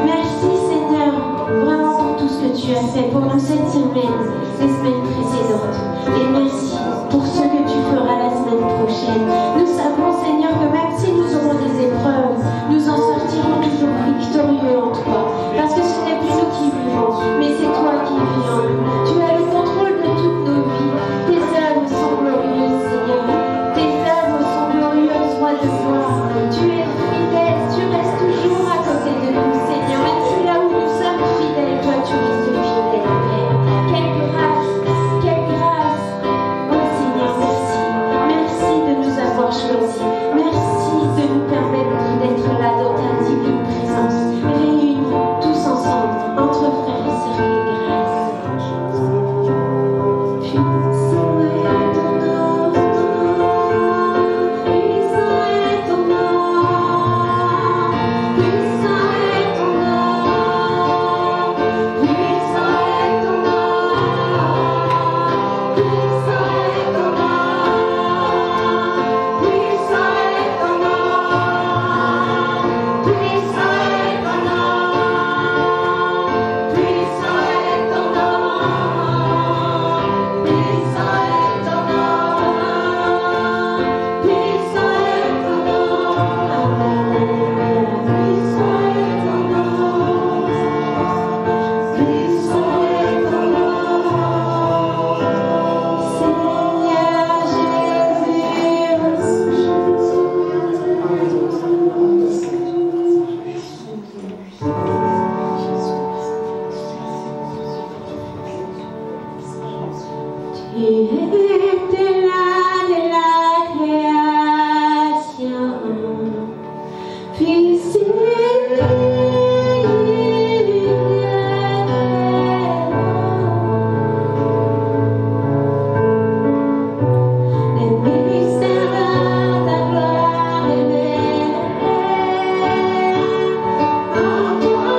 Merci Seigneur, vraiment pour tout ce que tu as fait pour nous cette semaine, les semaines précédentes. Et merci pour ce que tu feras la semaine prochaine. Nous savons Seigneur que même si nous aurons des épreuves, nous en sortirons toujours victorieux en toi. Parce que ce n'est plus nous qui vivons, mais c'est toi qui vis en nous. Tu as le contrôle de toutes nos vies. Tes œuvres sont glorieuses Seigneur. Tes œuvres sont glorieuses, roi de gloire. Tu es fidèle, tu restes toujours à côté de nous Seigneur. Même si là où nous sommes fidèles, toi tu restes fidèle Père. Quelle grâce, quelle grâce. Oh Seigneur, merci. Merci de nous avoir choisis. Merci de nous permettre d'être là dans ta divine présence, réunis tous ensemble, entre frères et sœurs de grâce. Puissant est ton nom, puissant est ton nom, puissant est ton nom, puissant est ton nom, puissant est ton nom, puissant est ton nom, puissant est ton nom, puissant est ton nom, puissant est ton nom, puissant est ton nom, Alléluia, puissant est ton nom, puissant est ton nom, Seigneur Jésus. Tu étais là dès la création, puis les mystères de ta gloire révélés en toi.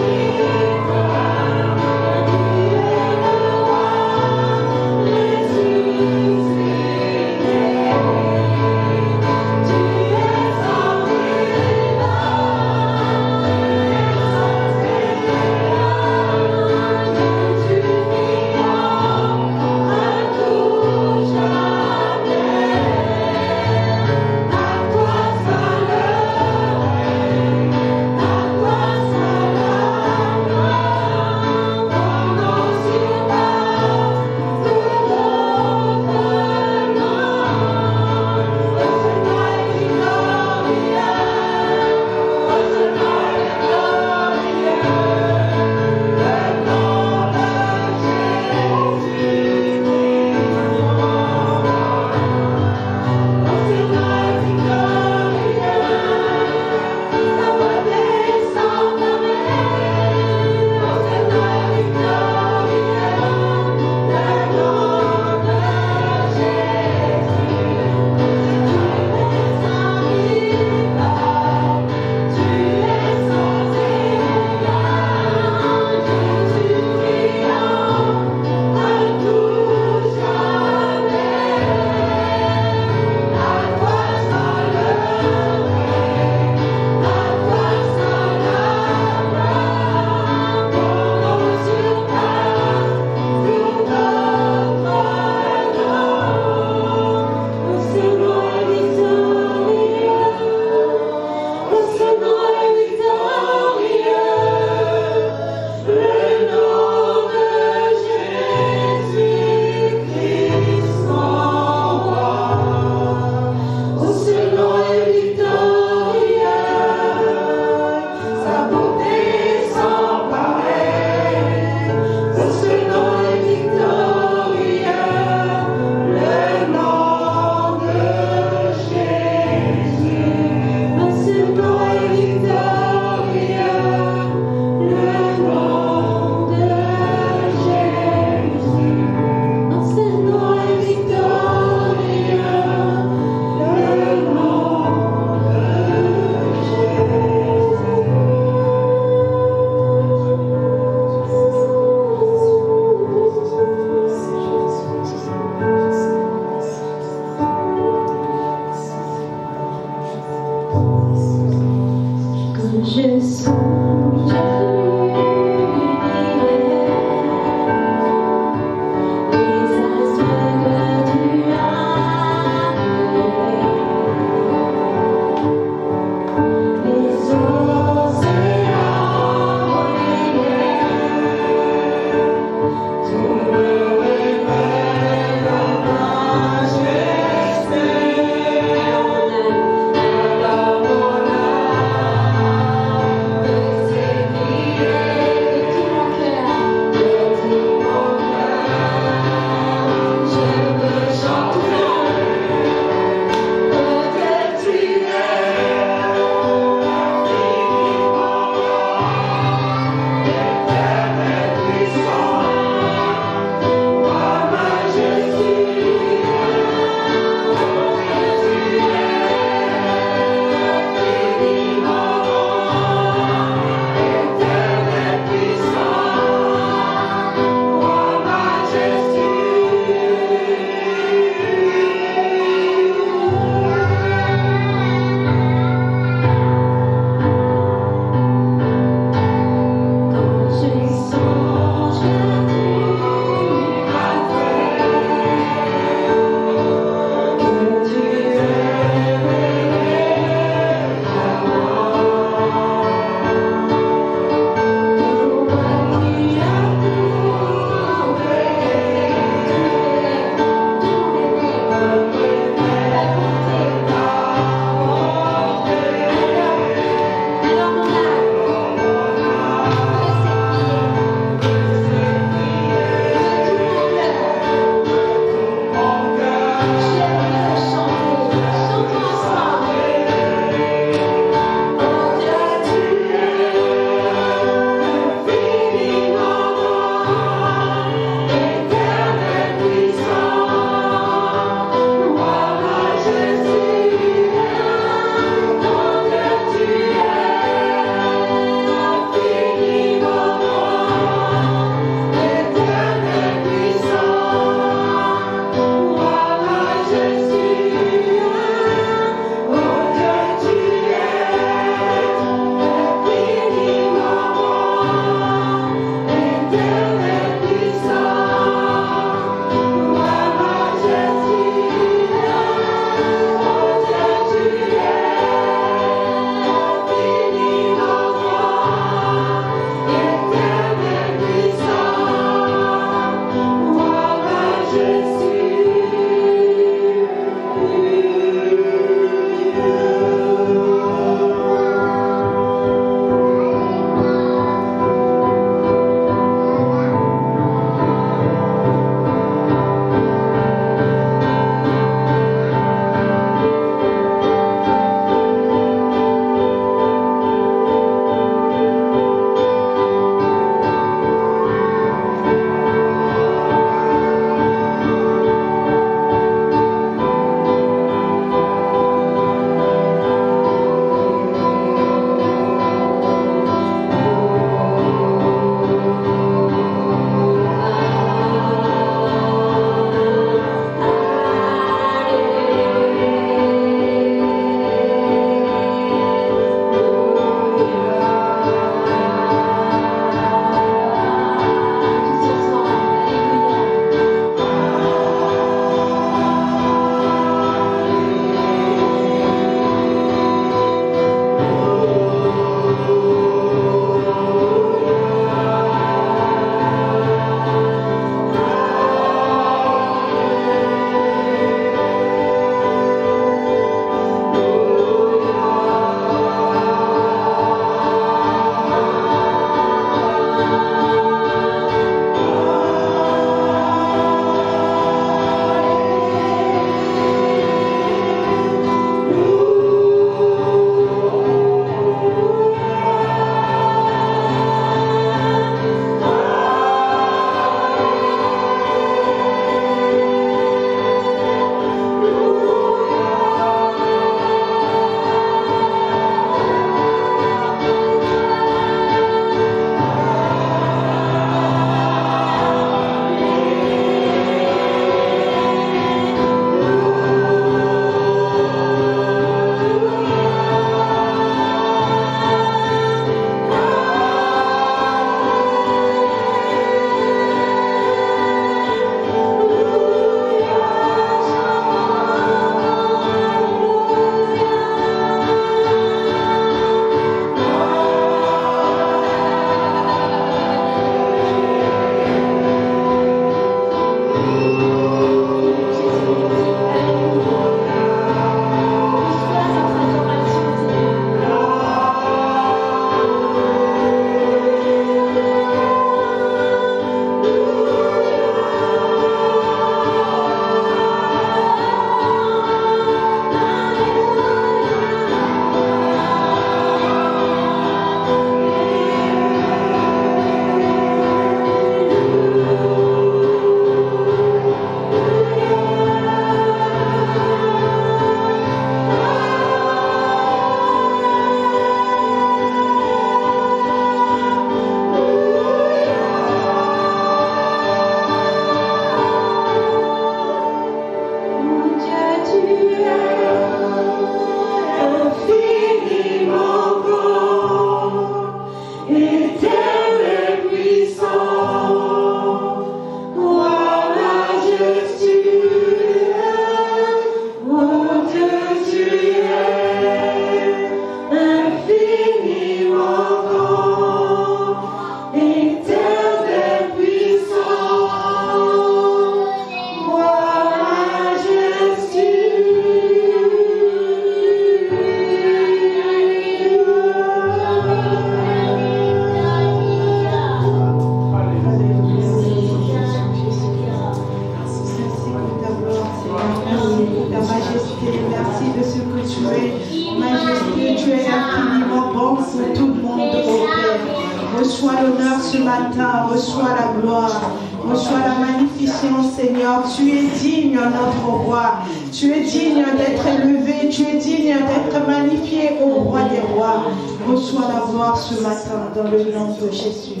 tu es infiniment bon pour tout le monde, oh Père. Reçois l'honneur ce matin, reçois la gloire, reçois la magnificence, Seigneur. Tu es digne, notre roi. Tu es digne d'être élevé, tu es digne d'être magnifié, ô roi des rois. Reçois la gloire ce matin dans le nom de Jésus.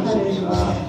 Alléluia.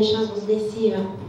deixamos nesse ano.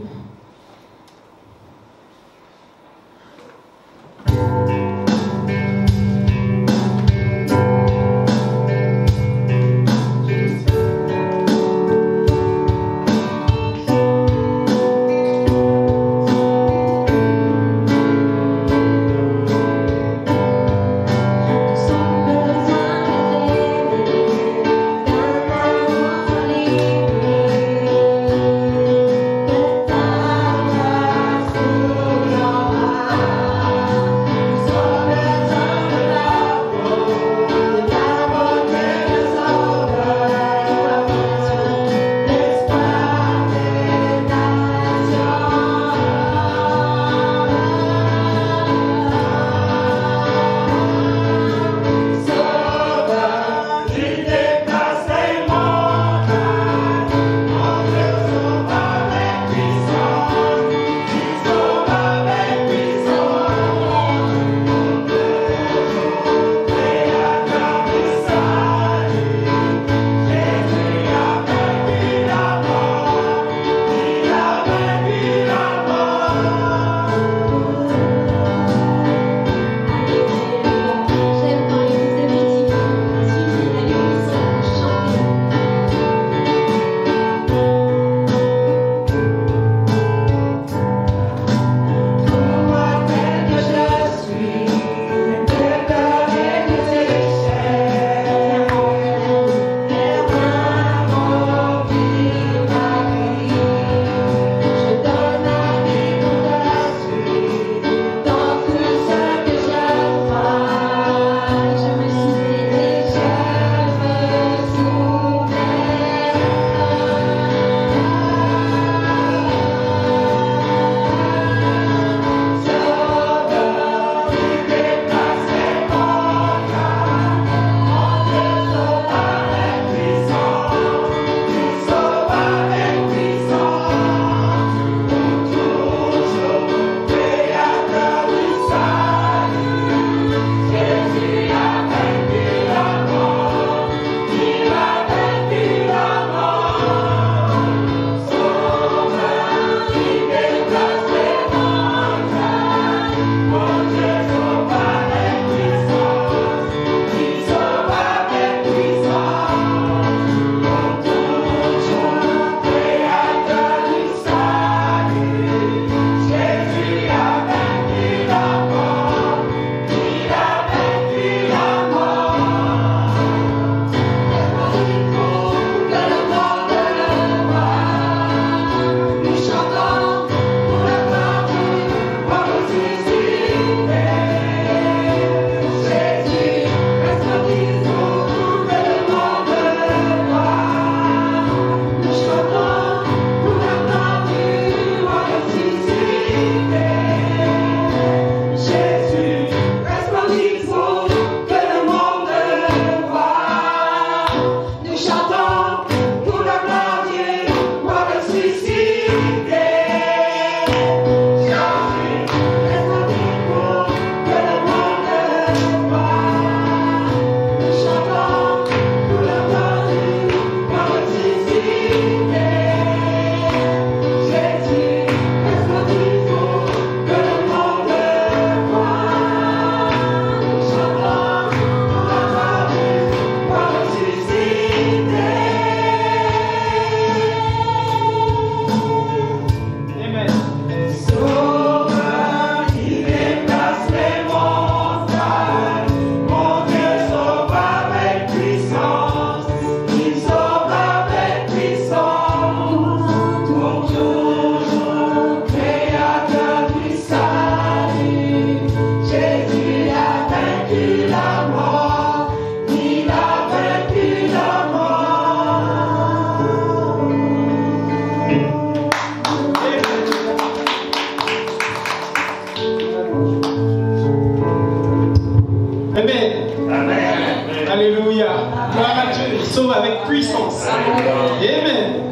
sauve avec puissance. Amen.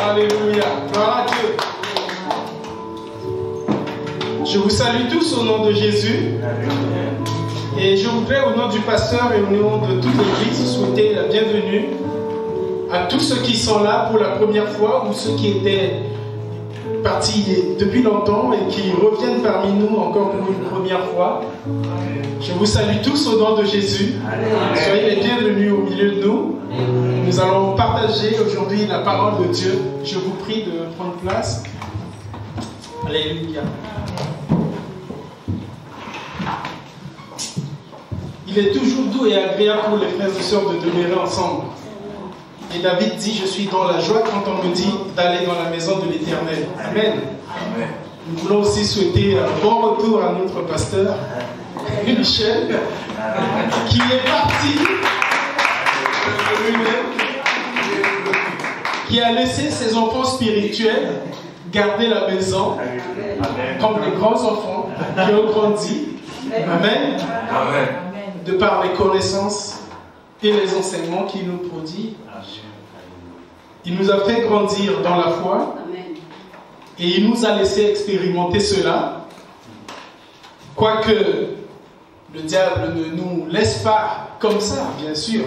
Alléluia. Gloire à Dieu. Je vous salue tous au nom de Jésus. Et je voudrais, au nom du pasteur et au nom de toute l'église, souhaiter la bienvenue à tous ceux qui sont là pour la première fois ou ceux qui étaient partis depuis longtemps et qui reviennent parmi nous encore pour une première fois. Je vous salue tous au nom de Jésus. Soyez les bienvenus au milieu de nous. Nous allons partager aujourd'hui la parole de Dieu. Je vous prie de prendre place. Alléluia. Il est toujours doux et agréable pour les frères et sœurs de demeurer ensemble. Et David dit, je suis dans la joie quand on me dit d'aller dans la maison de l'Éternel. Amen. Amen. Nous voulons aussi souhaiter un bon retour à notre pasteur, Michel, qui est parti qui a laissé ses enfants spirituels garder la maison comme des grands enfants qui ont grandi. Amen. Amen. De par les connaissances et les enseignements qu'il nous prodigue. Il nous a fait grandir dans la foi et il nous a laissé expérimenter cela. Quoique le diable ne nous laisse pas comme ça, bien sûr.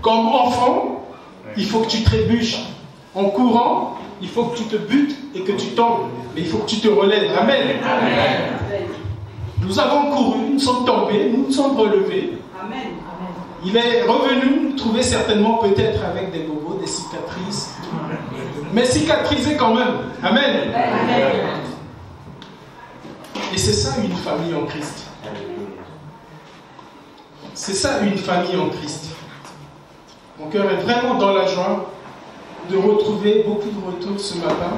Comme enfant, il faut que tu trébuches. En courant, il faut que tu te butes et que tu tombes. Mais il faut que tu te relèves. Amen. Amen. Nous avons couru, nous sommes tombés, nous nous sommes relevés. Amen. Il est revenu nous trouver certainement peut-être avec des bobos, des cicatrices. Mais cicatrisé quand même. Amen. Amen. Et c'est ça une famille en Christ. C'est ça une famille en Christ. Mon cœur est vraiment dans la joie de retrouver beaucoup de retours ce matin.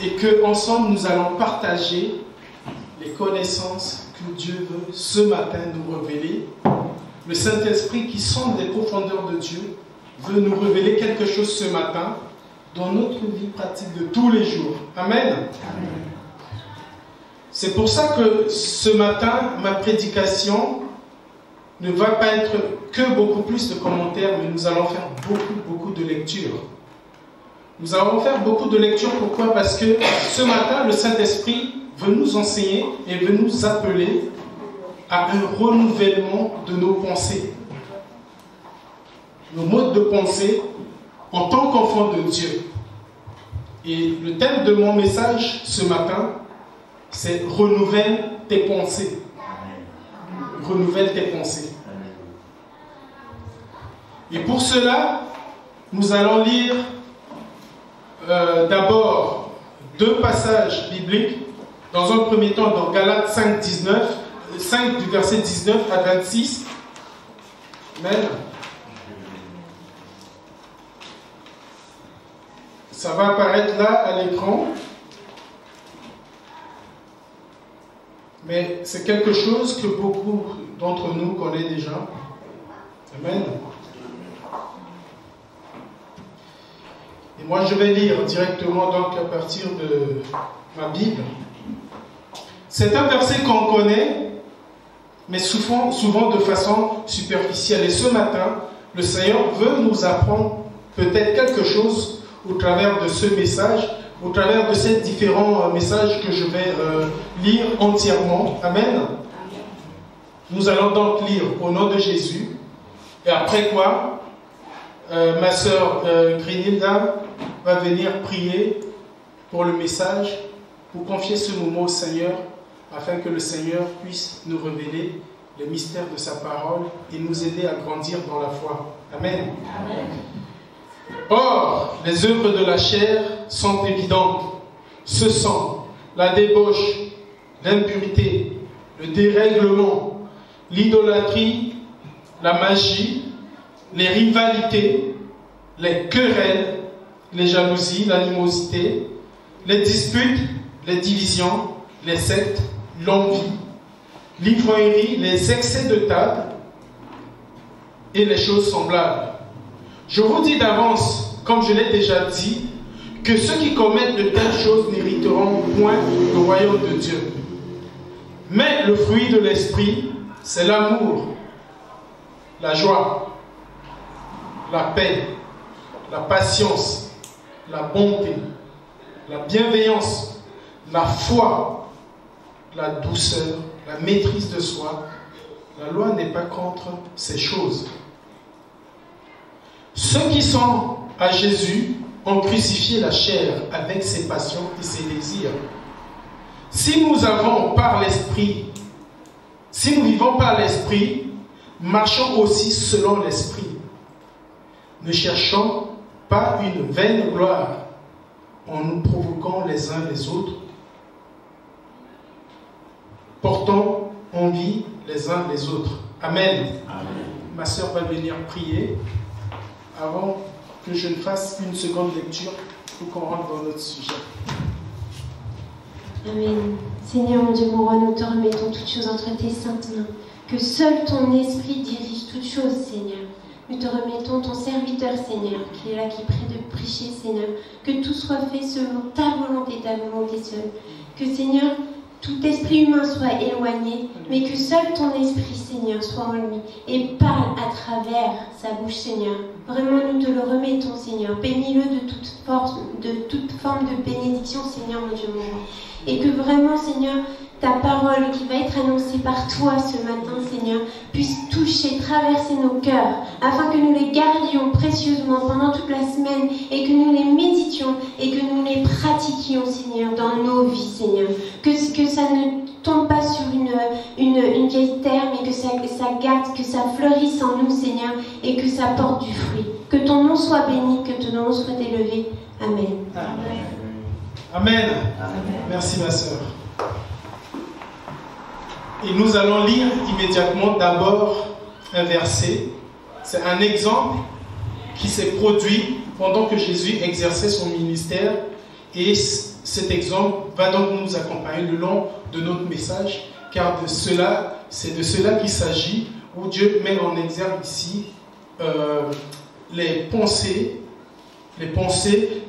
Et qu'ensemble nous allons partager les connaissances que Dieu veut ce matin nous révéler. Le Saint-Esprit qui sonde les profondeurs de Dieu veut nous révéler quelque chose ce matin dans notre vie pratique de tous les jours. Amen. Amen. C'est pour ça que ce matin, ma prédication ne va pas être que beaucoup plus de commentaires, mais nous allons faire beaucoup de lectures. Nous allons faire beaucoup de lectures. Pourquoi? Parce que ce matin, le Saint-Esprit veut nous enseigner et veut nous appeler à un renouvellement de nos pensées. Nos modes de pensée en tant qu'enfants de Dieu. Et le thème de mon message ce matin, c'est « Renouvelle tes pensées ». Renouvelle tes pensées. Et pour cela, nous allons lire d'abord 2 passages bibliques. Dans un premier temps, dans Galates 5 du verset 19 à 26. Amen. Ça va apparaître là à l'écran. Mais c'est quelque chose que beaucoup d'entre nous connaissent déjà. Amen. Et moi je vais lire directement donc à partir de ma Bible. C'est un verset qu'on connaît, mais souvent de façon superficielle. Et ce matin, le Seigneur veut nous apprendre peut-être quelque chose au travers de ce message, au travers de ces différents messages que je vais lire entièrement. Amen. Nous allons donc lire au nom de Jésus. Et après quoi, ma sœur Grinilda va venir prier pour le message, pour confier ce moment au Seigneur, afin que le Seigneur puisse nous révéler les mystères de sa parole et nous aider à grandir dans la foi. Amen. Amen. Or, les œuvres de la chair sont évidentes. Ce sang, la débauche, l'impurité, le dérèglement, l'idolâtrie, la magie, les rivalités, les querelles, les jalousies, l'animosité, les disputes, les divisions, les sectes, l'envie, l'ivrognerie, les excès de table et les choses semblables. Je vous dis d'avance, comme je l'ai déjà dit, que ceux qui commettent de telles choses n'hériteront point le royaume de Dieu. Mais le fruit de l'esprit, c'est l'amour, la joie, la paix, la patience, la bonté, la bienveillance, la foi, la douceur, la maîtrise de soi. La loi n'est pas contre ces choses. Ceux qui sont à Jésus ont crucifié la chair avec ses passions et ses désirs. Si nous avons par l'Esprit, si nous vivons par l'Esprit, marchons aussi selon l'Esprit. Ne cherchons pas une vaine gloire en nous provoquant les uns les autres. Portons envie les uns les autres. Amen. Amen. Ma sœur va venir prier avant que je ne fasse une seconde lecture pour qu'on rentre dans notre sujet. Amen. Seigneur, mon Dieu, mon roi, nous te remettons toutes choses entre tes saintes mains. Que seul ton esprit dirige toutes choses, Seigneur. Nous te remettons ton serviteur, Seigneur, qui est là, qui prie de prêcher, Seigneur. Que tout soit fait selon ta volonté seule. Que, Seigneur, tout esprit humain soit éloigné, mais que seul ton esprit, Seigneur, soit en lui et parle à travers sa bouche, Seigneur. Vraiment, nous te le remettons, Seigneur. Bénis-le de toute forme de bénédiction, Seigneur, mon Dieu, mon roi. Et que vraiment, Seigneur, ta parole qui va être annoncée par toi ce matin, Seigneur, puisse toucher, traverser nos cœurs, afin que nous les gardions précieusement pendant toute la semaine et que nous les méditions et que nous les pratiquions, Seigneur, dans nos vies, Seigneur. Que ça ne tombe pas sur une vieille terre, mais que ça garde, que ça fleurisse en nous, Seigneur, et que ça porte du fruit. Que ton nom soit béni, que ton nom soit élevé. Amen. Amen. Amen. Amen. Merci, ma sœur. Et nous allons lire immédiatement d'abord un verset. C'est un exemple qui s'est produit pendant que Jésus exerçait son ministère. Et cet exemple va donc nous accompagner le long de notre message, car c'est de cela qu'il s'agit, où Dieu met en exergue ici les pensées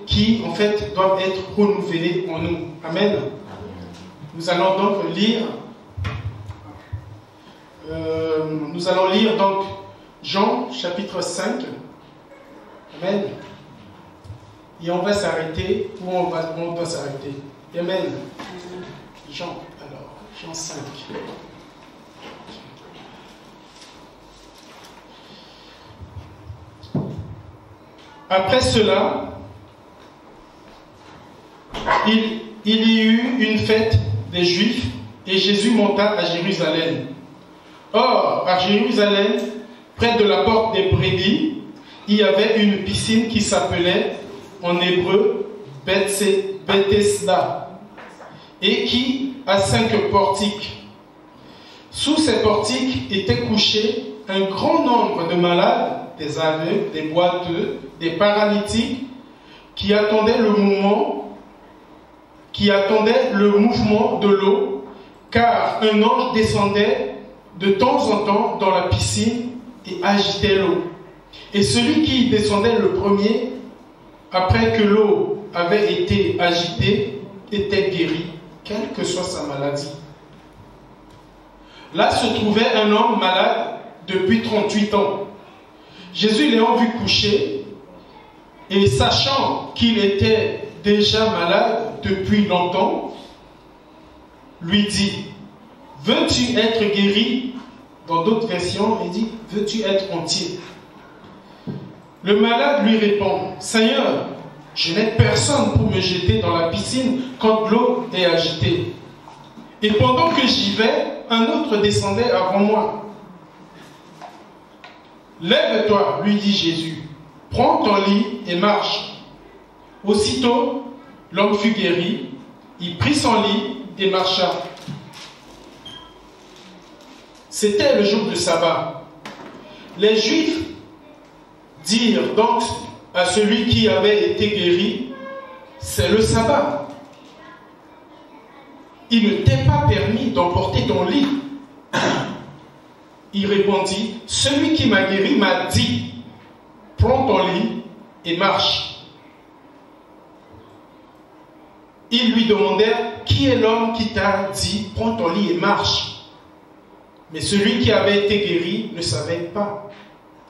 qui en fait doivent être renouvelées en nous. Amen. Nous allons donc lire donc Jean chapitre 5. Amen. Et on va s'arrêter où on doit s'arrêter. Amen. Jean 5. Après cela, il y eut une fête des Juifs et Jésus monta à Jérusalem. Or, à Jérusalem, près de la porte des brebis, il y avait une piscine qui s'appelait en hébreu Bethesda et qui a 5 portiques. Sous ces portiques étaient couchés un grand nombre de malades, des aveugles, des boiteux, des paralytiques qui attendaient le mouvement de l'eau, car un ange descendait de temps en temps dans la piscine et agitait l'eau. Et celui qui descendait le premier, après que l'eau avait été agitée, était guéri, quelle que soit sa maladie. Là se trouvait un homme malade depuis 38 ans. Jésus l'ayant vu coucher, et sachant qu'il était déjà malade depuis longtemps, lui dit, « Veux-tu être guéri ?» Dans d'autres versions, il dit, « Veux-tu être entier ?» Le malade lui répond, « Seigneur, je n'ai personne pour me jeter dans la piscine quand l'eau est agitée. Et pendant que j'y vais, un autre descendait avant moi. Lève-toi, lui dit Jésus, prends ton lit et marche. Aussitôt, l'homme fut guéri, il prit son lit et marcha. C'était le jour de sabbat. Les Juifs dirent donc à celui qui avait été guéri, c'est le sabbat. Il ne t'est pas permis d'emporter ton lit. Il répondit, celui qui m'a guéri m'a dit, prends ton lit et marche. Ils lui demandèrent, qui est l'homme qui t'a dit, prends ton lit et marche? Mais celui qui avait été guéri ne savait pas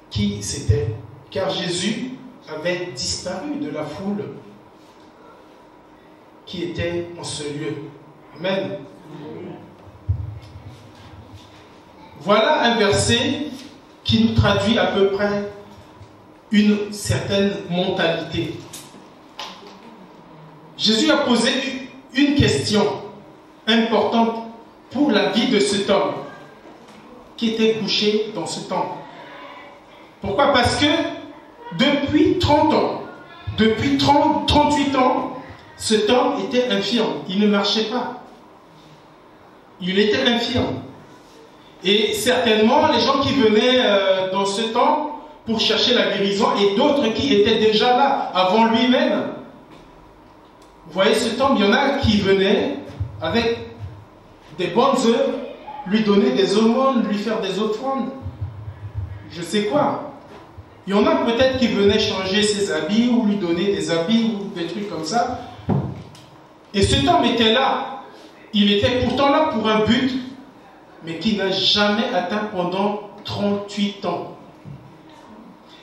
qui c'était, car Jésus avait disparu de la foule qui était en ce lieu. Amen. Voilà un verset qui nous traduit à peu près une certaine mentalité. Jésus a posé une question importante pour la vie de cet homme qui était couché dans ce temple. Pourquoi? Parce que depuis 30 ans, depuis 38 ans, cet homme était infirme. Il ne marchait pas. Il était infirme. Et certainement, les gens qui venaient dans ce temple pour chercher la guérison et d'autres qui étaient déjà là avant lui-même. Vous voyez ce temple, il y en a qui venaient avec des bonnes œuvres, lui donner des aumônes, lui faire des offrandes. Je sais quoi. Il y en a peut-être qui venaient changer ses habits ou lui donner des habits ou des trucs comme ça. Et cet homme était là. Il était pourtant là pour un but, mais qui n'a jamais atteint pendant 38 ans.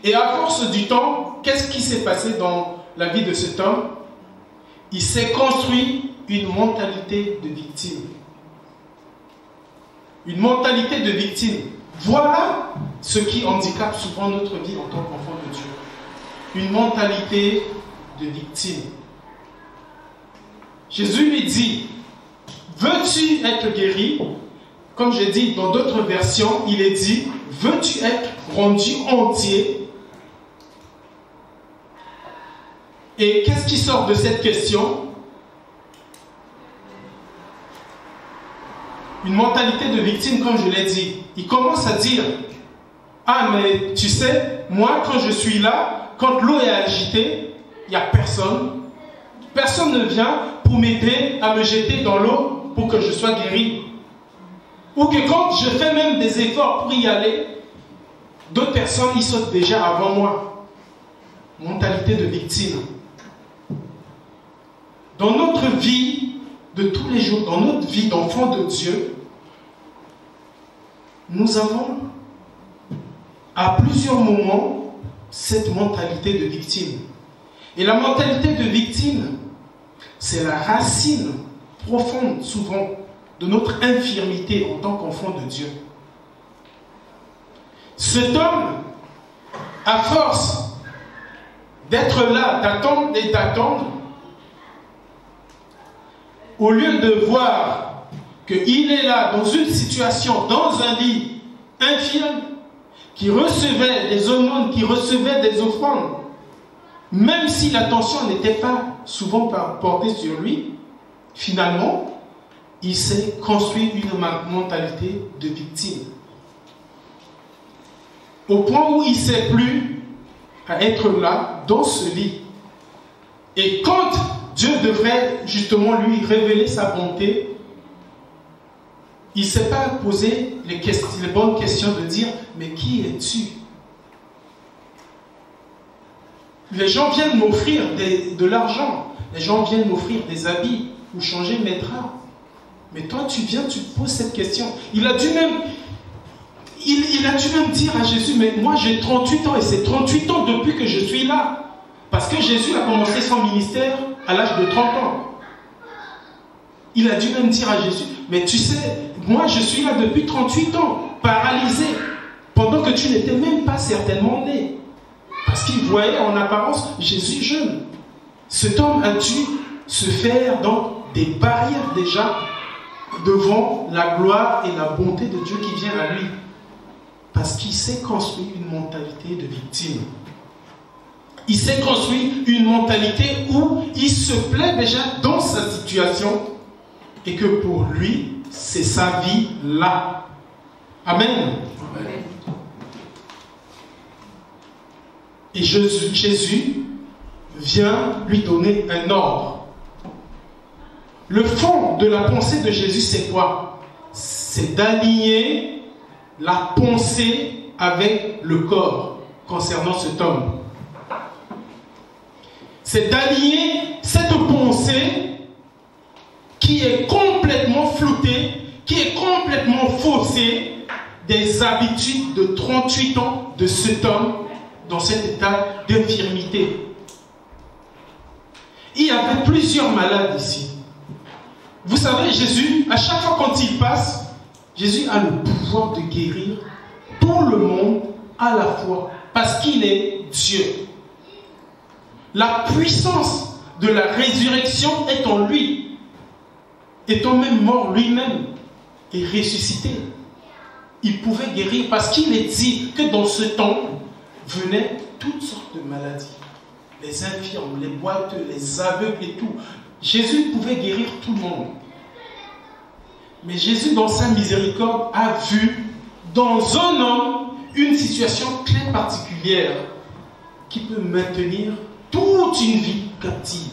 Et à force du temps, qu'est-ce qui s'est passé dans la vie de cet homme? Il s'est construit une mentalité de victime. Une mentalité de victime. Voilà ce qui handicape souvent notre vie en tant qu'enfant de Dieu. Une mentalité de victime. Jésus lui dit, veux-tu être guéri? Comme j'ai dit dans d'autres versions, il est dit, veux-tu être rendu entier? Et qu'est-ce qui sort de cette question? Une mentalité de victime, comme je l'ai dit. Il commence à dire, ah mais tu sais, moi quand je suis là, quand l'eau est agitée, il n'y a personne. Personne ne vient pour m'aider à me jeter dans l'eau pour que je sois guéri. Ou que quand je fais même des efforts pour y aller, d'autres personnes y sautent déjà avant moi. Mentalité de victime. Dans notre vie de tous les jours, dans notre vie d'enfant de Dieu, nous avons à plusieurs moments cette mentalité de victime. Et la mentalité de victime, c'est la racine profonde souvent de notre infirmité en tant qu'enfant de Dieu. Cet homme, à force d'être là, d'attendre et d'attendre, au lieu de voir qu'il est là dans une situation, dans un lit infirme, qui recevait des aumônes, qui recevait des offrandes, même si l'attention n'était pas souvent portée sur lui, finalement, il s'est construit une mentalité de victime. Au point où il ne sait plus à être là, dans ce lit. Et quand Dieu devrait justement lui révéler sa bonté, il ne s'est pas posé les bonnes questions de dire, mais qui es-tu? Les gens viennent m'offrir de l'argent, les gens viennent m'offrir des habits ou changer mes draps. Mais toi, tu viens, tu te poses cette question. Il a dû même dire à Jésus, mais moi j'ai 38 ans et c'est 38 ans depuis que je suis là. Parce que Jésus a commencé son ministère à l'âge de 30 ans. Il a dû même dire à Jésus, mais tu sais, moi je suis là depuis 38 ans, paralysé, pendant que tu n'étais même pas certainement né. Parce qu'il voyait en apparence Jésus jeune. Cet homme a dû se faire dans des barrières déjà devant la gloire et la bonté de Dieu qui vient à lui. Parce qu'il s'est construit une mentalité de victime. Il s'est construit une mentalité où il se plaît déjà dans sa situation et que pour lui, c'est sa vie là. Amen. Amen. Et Jésus vient lui donner un ordre. Le fond de la pensée de Jésus, c'est quoi? C'est d'aligner la pensée avec le corps concernant cet homme. C'est d'aligner cette pensée qui est complètement floutée, qui est complètement faussée des habitudes de 38 ans de cet homme dans cet état d'infirmité. Il y avait plusieurs malades ici. Vous savez, Jésus, à chaque fois quand il passe, Jésus a le pouvoir de guérir tout le monde à la fois, parce qu'il est Dieu. La puissance de la résurrection est en lui. Étant même mort lui-même et ressuscité, il pouvait guérir parce qu'il est dit que dans ce temps venaient toutes sortes de maladies. Les infirmes, les boiteux, les aveugles et tout. Jésus pouvait guérir tout le monde. Mais Jésus, dans sa miséricorde, a vu dans un homme une situation très particulière qui peut maintenir toute une vie captive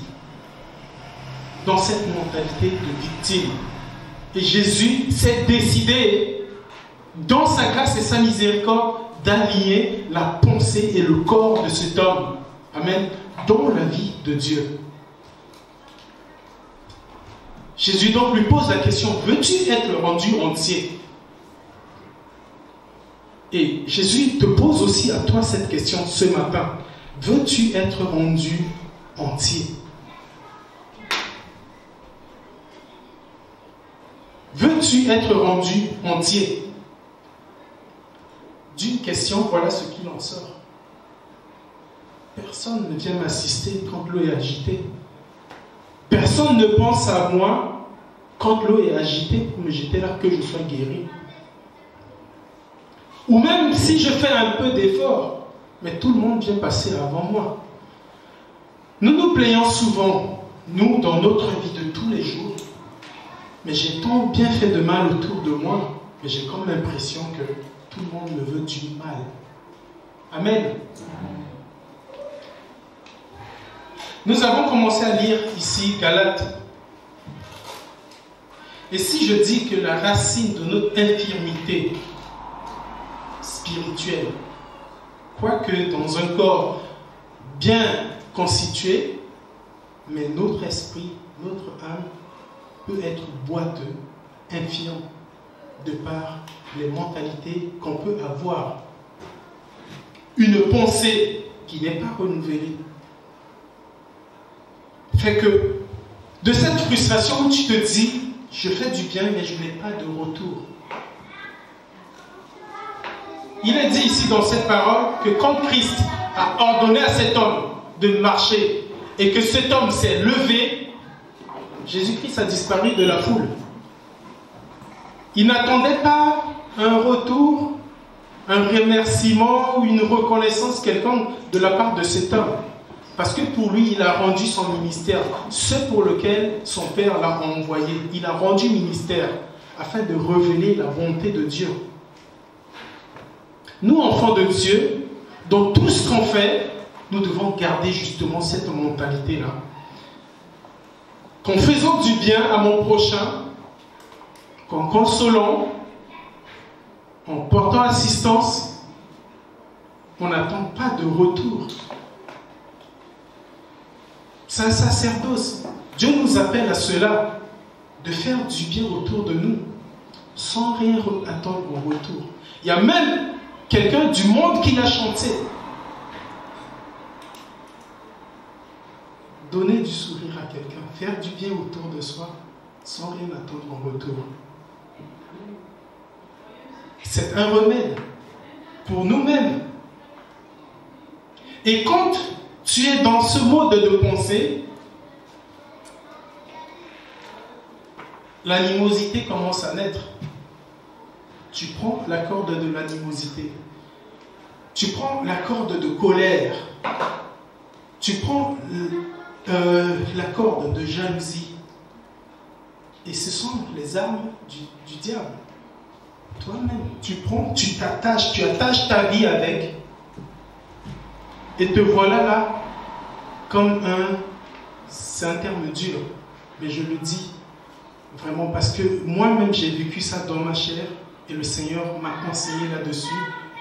dans cette mentalité de victime. Et Jésus s'est décidé, dans sa grâce et sa miséricorde, d'aligner la pensée et le corps de cet homme. Amen. Dans la vie de Dieu. Jésus donc lui pose la question, veux-tu être rendu entier? Et Jésus te pose aussi à toi cette question ce matin. Veux-tu être rendu entier? Veux-tu être rendu entier? D'une question, voilà ce qu'il en sort. Personne ne vient m'assister quand l'eau est agitée. Personne ne pense à moi quand l'eau est agitée pour me jeter là que je sois guéri. Ou même si je fais un peu d'effort, mais tout le monde vient passer avant moi. Nous nous plaignons souvent, nous, dans notre vie de tous les jours, mais j'ai tant bien fait de mal autour de moi, mais j'ai comme l'impression que tout le monde me veut du mal. Amen. Nous avons commencé à lire ici Galates. Et si je dis que la racine de notre infirmité spirituelle, quoique dans un corps bien constitué, mais notre esprit, notre âme peut être boiteux, infirme, de par les mentalités qu'on peut avoir. Une pensée qui n'est pas renouvelée fait que de cette frustration où tu te dis je fais du bien mais je n'ai pas de retour. Il est dit ici dans cette parole que quand Christ a ordonné à cet homme de marcher et que cet homme s'est levé, Jésus-Christ a disparu de la foule. Il n'attendait pas un retour, un remerciement ou une reconnaissance quelconque de la part de cet homme. Parce que pour lui, il a rendu son ministère, ce pour lequel son Père l'a envoyé. Il a rendu ministère afin de révéler la bonté de Dieu. Nous, enfants de Dieu, dans tout ce qu'on fait, nous devons garder justement cette mentalité-là. Qu'en faisant du bien à mon prochain, qu'en consolant, en portant assistance, on n'attend pas de retour. C'est un sacerdoce. Dieu nous appelle à cela, de faire du bien autour de nous, sans rien attendre en retour. Il y a même quelqu'un du monde qui l'a chanté. Donner du sourire à quelqu'un, faire du bien autour de soi, sans rien attendre en retour. C'est un remède pour nous-mêmes. Et quand tu es dans ce mode de pensée, l'animosité commence à naître. Tu prends la corde de l'animosité. Tu prends la corde de colère. Tu prends la corde de jalousie. Et ce sont les armes du diable. Toi-même, tu t'attaches, tu attaches ta vie avec. Et te voilà là comme c'est un terme dur, mais je le dis vraiment parce que moi-même j'ai vécu ça dans ma chair et le Seigneur m'a enseigné là-dessus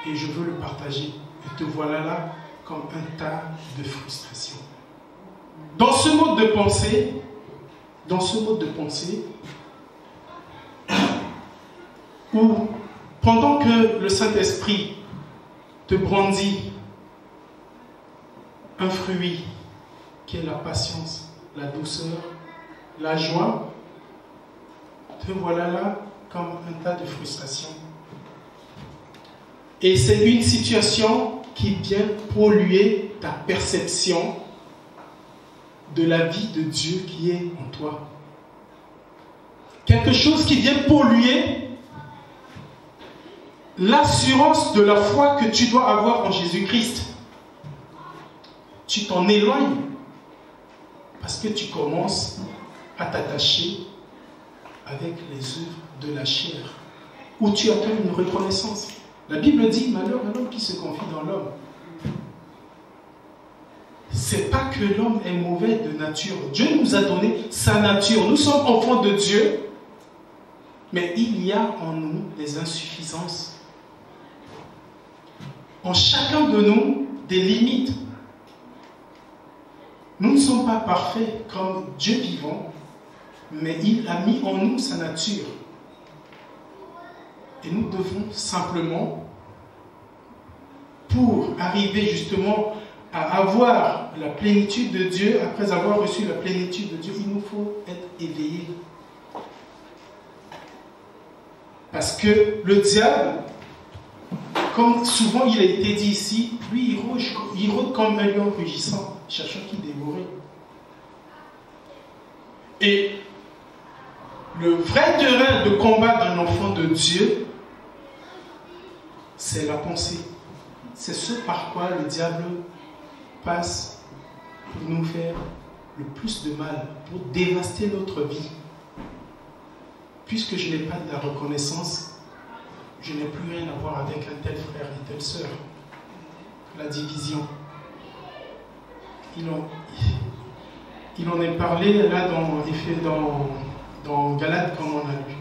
et je veux le partager. Et te voilà là comme un tas de frustration. Dans ce mode de pensée, où pendant que le Saint-Esprit te brandit un fruit qui est la patience, la douceur, la joie, te voilà là comme un tas de frustration. Et c'est une situation qui vient polluer ta perception de la vie de Dieu qui est en toi. Quelque chose qui vient polluer l'assurance de la foi que tu dois avoir en Jésus-Christ. Tu t'en éloignes parce que tu commences à t'attacher avec les œuvres de la chair, où tu attends une reconnaissance. La Bible dit, malheur à l'homme qui se confie dans l'homme. C'est pas que l'homme est mauvais de nature. Dieu nous a donné sa nature. Nous sommes enfants de Dieu, mais il y a en nous des insuffisances. En chacun de nous, des limites. Nous ne sommes pas parfaits comme Dieu vivant, mais il a mis en nous sa nature. Et nous devons simplement, pour arriver justement à avoir la plénitude de Dieu, après avoir reçu la plénitude de Dieu, il nous faut être éveillés. Parce que le diable, comme souvent il a été dit ici, lui il rôde comme un lion rugissant, cherchant qui dévorer. Et le vrai terrain de combat d'un enfant de Dieu, c'est la pensée. C'est ce par quoi le diable passe pour nous faire le plus de mal, pour dévaster notre vie. Puisque je n'ai pas de la reconnaissance, je n'ai plus rien à voir avec un tel frère et telle sœur. La division. Il en est parlé là dans Galates, comme on a lu.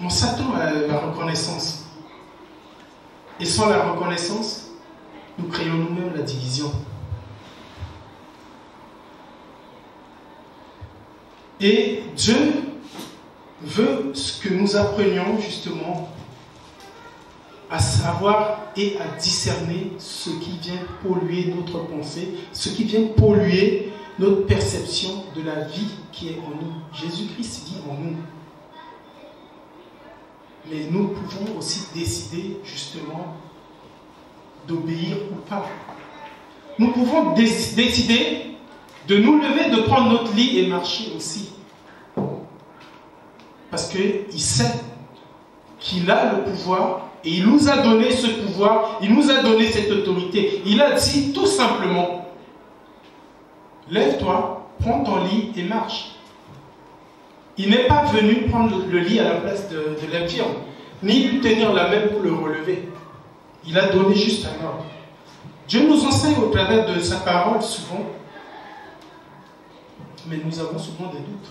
On s'attend à la reconnaissance. Et sans la reconnaissance, nous créons nous-mêmes la division. Et Dieu veut que nous apprenions justement à savoir et à discerner ce qui vient polluer notre pensée, ce qui vient polluer notre perception de la vie qui est en nous. Jésus-Christ vit en nous. Mais nous pouvons aussi décider justement d'obéir ou pas. Nous pouvons décider de nous lever, de prendre notre lit et marcher aussi. Parce qu'il sait qu'il a le pouvoir et il nous a donné ce pouvoir, il nous a donné cette autorité. Il a dit tout simplement, lève-toi, prends ton lit et marche. Il n'est pas venu prendre le lit à la place de l'infirme, ni lui tenir la main pour le relever. Il a donné juste un ordre. Dieu nous enseigne au travers de sa parole souvent, mais nous avons souvent des doutes.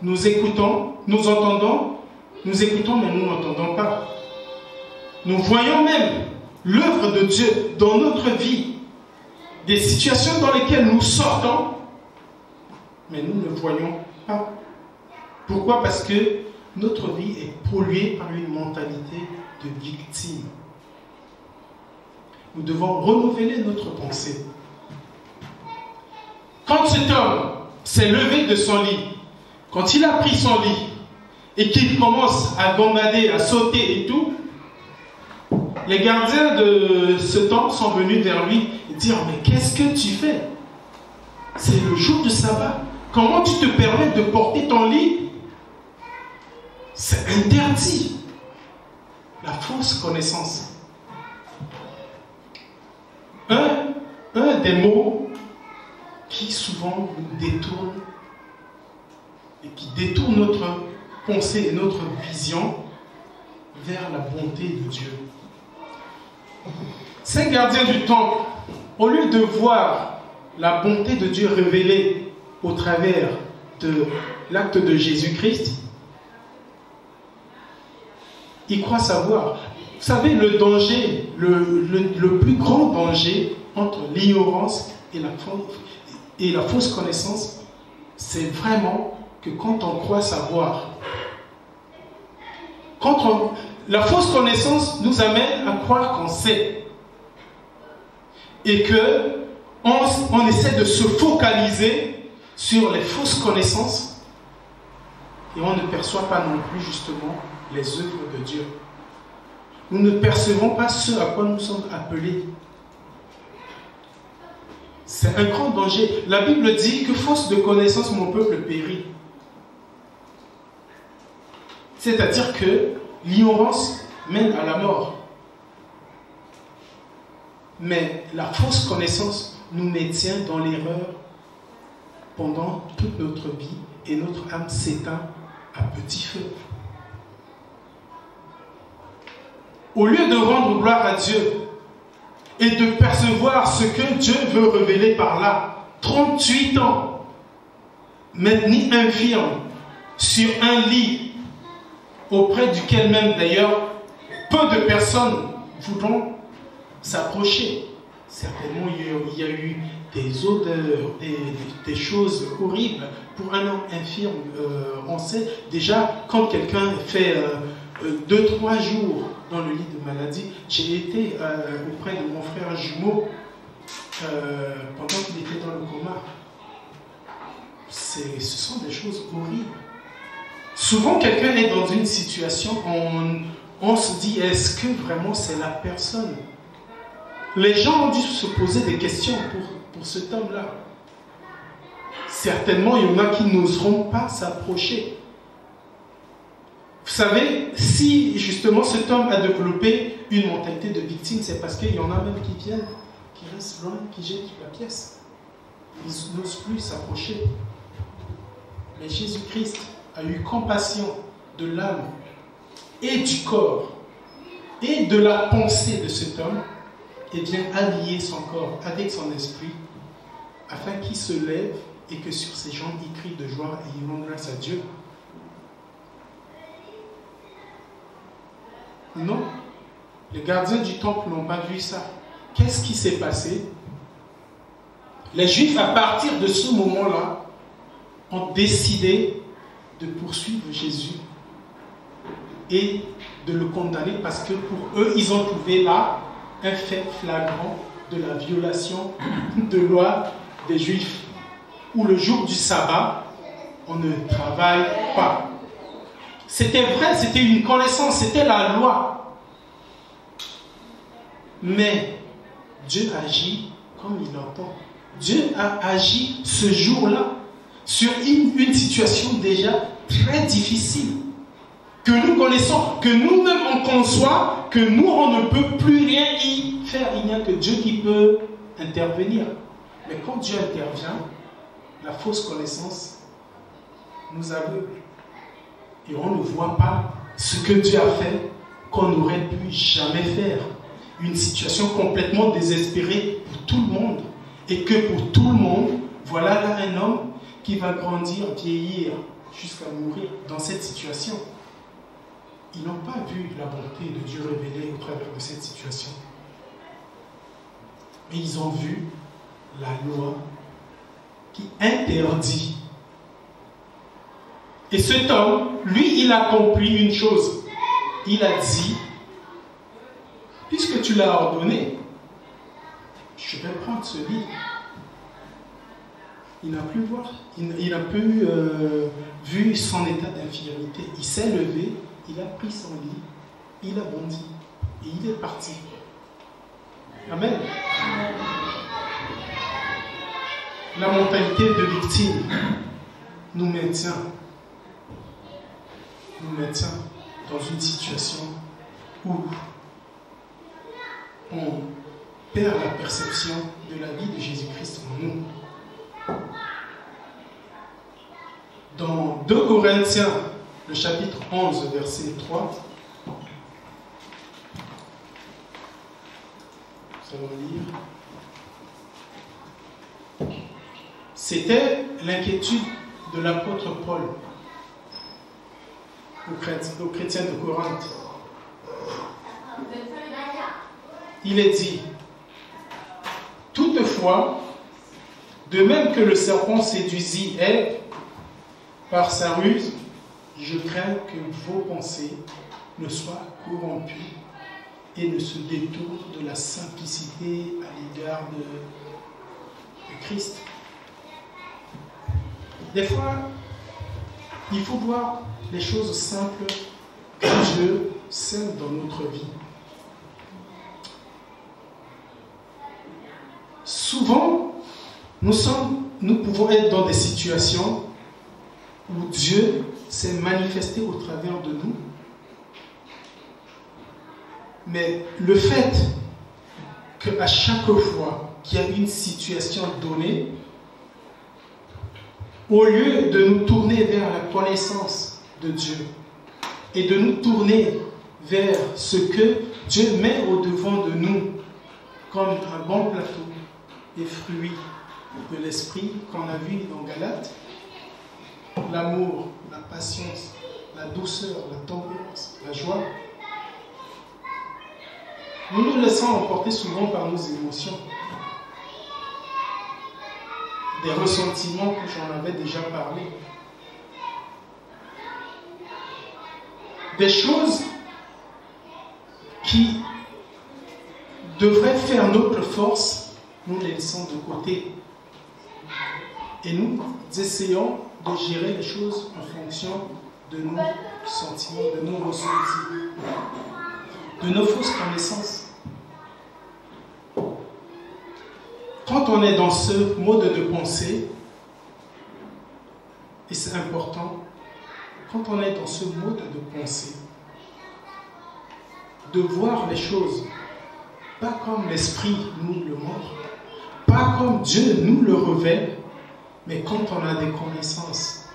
Nous écoutons, nous entendons, nous écoutons, mais nous n'entendons pas. Nous voyons même l'œuvre de Dieu dans notre vie, des situations dans lesquelles nous sortons, mais nous ne voyons pas. Pourquoi? Parce que notre vie est polluée par une mentalité de victime. Nous devons renouveler notre pensée. Quand cet homme s'est levé de son lit, quand il a pris son lit et qu'il commence à gambader, à sauter et tout, les gardiens de ce temple sont venus vers lui et dire: mais qu'est-ce que tu fais? C'est le jour de sabbat. Comment tu te permets de porter ton lit? C'est interdit. La fausse connaissance. Un des mots qui souvent nous détourne et qui détourne notre pensée et notre vision vers la bonté de Dieu. Ces gardiens du temple, au lieu de voir la bonté de Dieu révélée au travers de l'acte de Jésus-Christ, ils croient savoir. Vous savez, le danger, le plus grand danger entre l'ignorance et la fausse connaissance, c'est vraiment que quand on croit savoir, la fausse connaissance nous amène à croire qu'on sait et qu'on essaie de se focaliser sur les fausses connaissances et on ne perçoit pas non plus justement les œuvres de Dieu. nous ne percevons pas ce à quoi nous sommes appelés. C'est un grand danger. La Bible dit que faute de connaissance, mon peuple périt. C'est-à-dire que l'ignorance mène à la mort. Mais la fausse connaissance nous maintient dans l'erreur pendant toute notre vie et notre âme s'éteint à petit feu. Au lieu de rendre gloire à Dieu et de percevoir ce que Dieu veut révéler par là, 38 ans, maintenu infirme, sur un lit, auprès duquel même d'ailleurs peu de personnes voudront s'approcher. Certainement il y a eu des odeurs, des choses horribles. Pour un homme infirme, on sait déjà quand quelqu'un fait 2-3 jours dans le lit de maladie. J'ai été auprès de mon frère jumeau pendant qu'il était dans le coma. Ce sont des choses horribles. Souvent, quelqu'un est dans une situation, on se dit, est-ce que vraiment c'est la personne? Les gens ont dû se poser des questions pour cet homme-là. Certainement, il y en a qui n'oseront pas s'approcher. Vous savez, si justement cet homme a développé une mentalité de victime, c'est parce qu'il y en a même qui viennent, qui restent loin, qui jettent la pièce. Ils n'osent plus s'approcher. Mais Jésus-Christ a eu compassion de l'âme et du corps et de la pensée de cet homme et vient allier son corps avec son esprit afin qu'il se lève et que sur ses jambes il crie de joie et il rend grâce à Dieu. Non, les gardiens du temple n'ont pas vu ça. Qu'est-ce qui s'est passé? Les Juifs, à partir de ce moment-là, ont décidé de poursuivre Jésus et de le condamner parce que pour eux, ils ont trouvé là un fait flagrant de la violation de loi des Juifs, où le jour du sabbat, on ne travaille pas. C'était vrai, c'était une connaissance, c'était la loi. Mais Dieu agit comme il entend. Dieu a agi ce jour-là sur une situation déjà très difficile, que nous connaissons, que nous-mêmes on conçoit, que nous on ne peut plus rien y faire. Il n'y a que Dieu qui peut intervenir. Mais quand Dieu intervient, la fausse connaissance nous aveugle. Et on ne voit pas ce que Dieu a fait qu'on n'aurait pu jamais faire. Une situation complètement désespérée pour tout le monde. Et que pour tout le monde, voilà là un homme qui va grandir, vieillir, jusqu'à mourir dans cette situation. Ils n'ont pas vu la bonté de Dieu révélée au travers de cette situation. Mais ils ont vu la loi qui interdit. Et cet homme, lui, il a compris une chose. Il a dit, puisque tu l'as ordonné, je vais prendre ce lit. Il n'a plus voir, il n'a plus vu son état d'infirmité. Il s'est levé, il a pris son lit, il a bondi et il est parti. Amen. La mentalité de victime nous maintient dans une situation où on perd la perception de la vie de Jésus-Christ en nous. Dans 2 Corinthiens, le chapitre 11, verset 3, nous allons lire. C'était l'inquiétude de l'apôtre Paul aux chrétiens de Corinthe. Il est dit, toutefois, de même que le serpent séduisit Ève par sa ruse, je crains que vos pensées ne soient corrompues et ne se détournent de la simplicité à l'égard de Christ. Des fois, il faut voir les choses simples que Dieu sème dans notre vie. souvent, nous pouvons être dans des situations où Dieu s'est manifesté au travers de nous. Mais le fait qu'à chaque fois qu'il y a une situation donnée, au lieu de nous tourner vers la connaissance de Dieu et de nous tourner vers ce que Dieu met au-devant de nous comme un bon plateau des fruits de l'esprit qu'on a vu dans Galates, l'amour, la patience, la douceur, la tendresse, la joie, nous nous laissons emporter souvent par nos émotions. Des ressentiments que j'en avais déjà parlé. Des choses qui devraient faire notre force, nous les laissons de côté. Et nous essayons de gérer les choses en fonction de nos sentiments, de nos ressentis, de nos fausses connaissances. Quand on est dans ce mode de pensée, et c'est important, quand on est dans ce mode de pensée, de voir les choses, pas comme l'Esprit nous le montre, pas comme Dieu nous le révèle, mais quand on a des connaissances,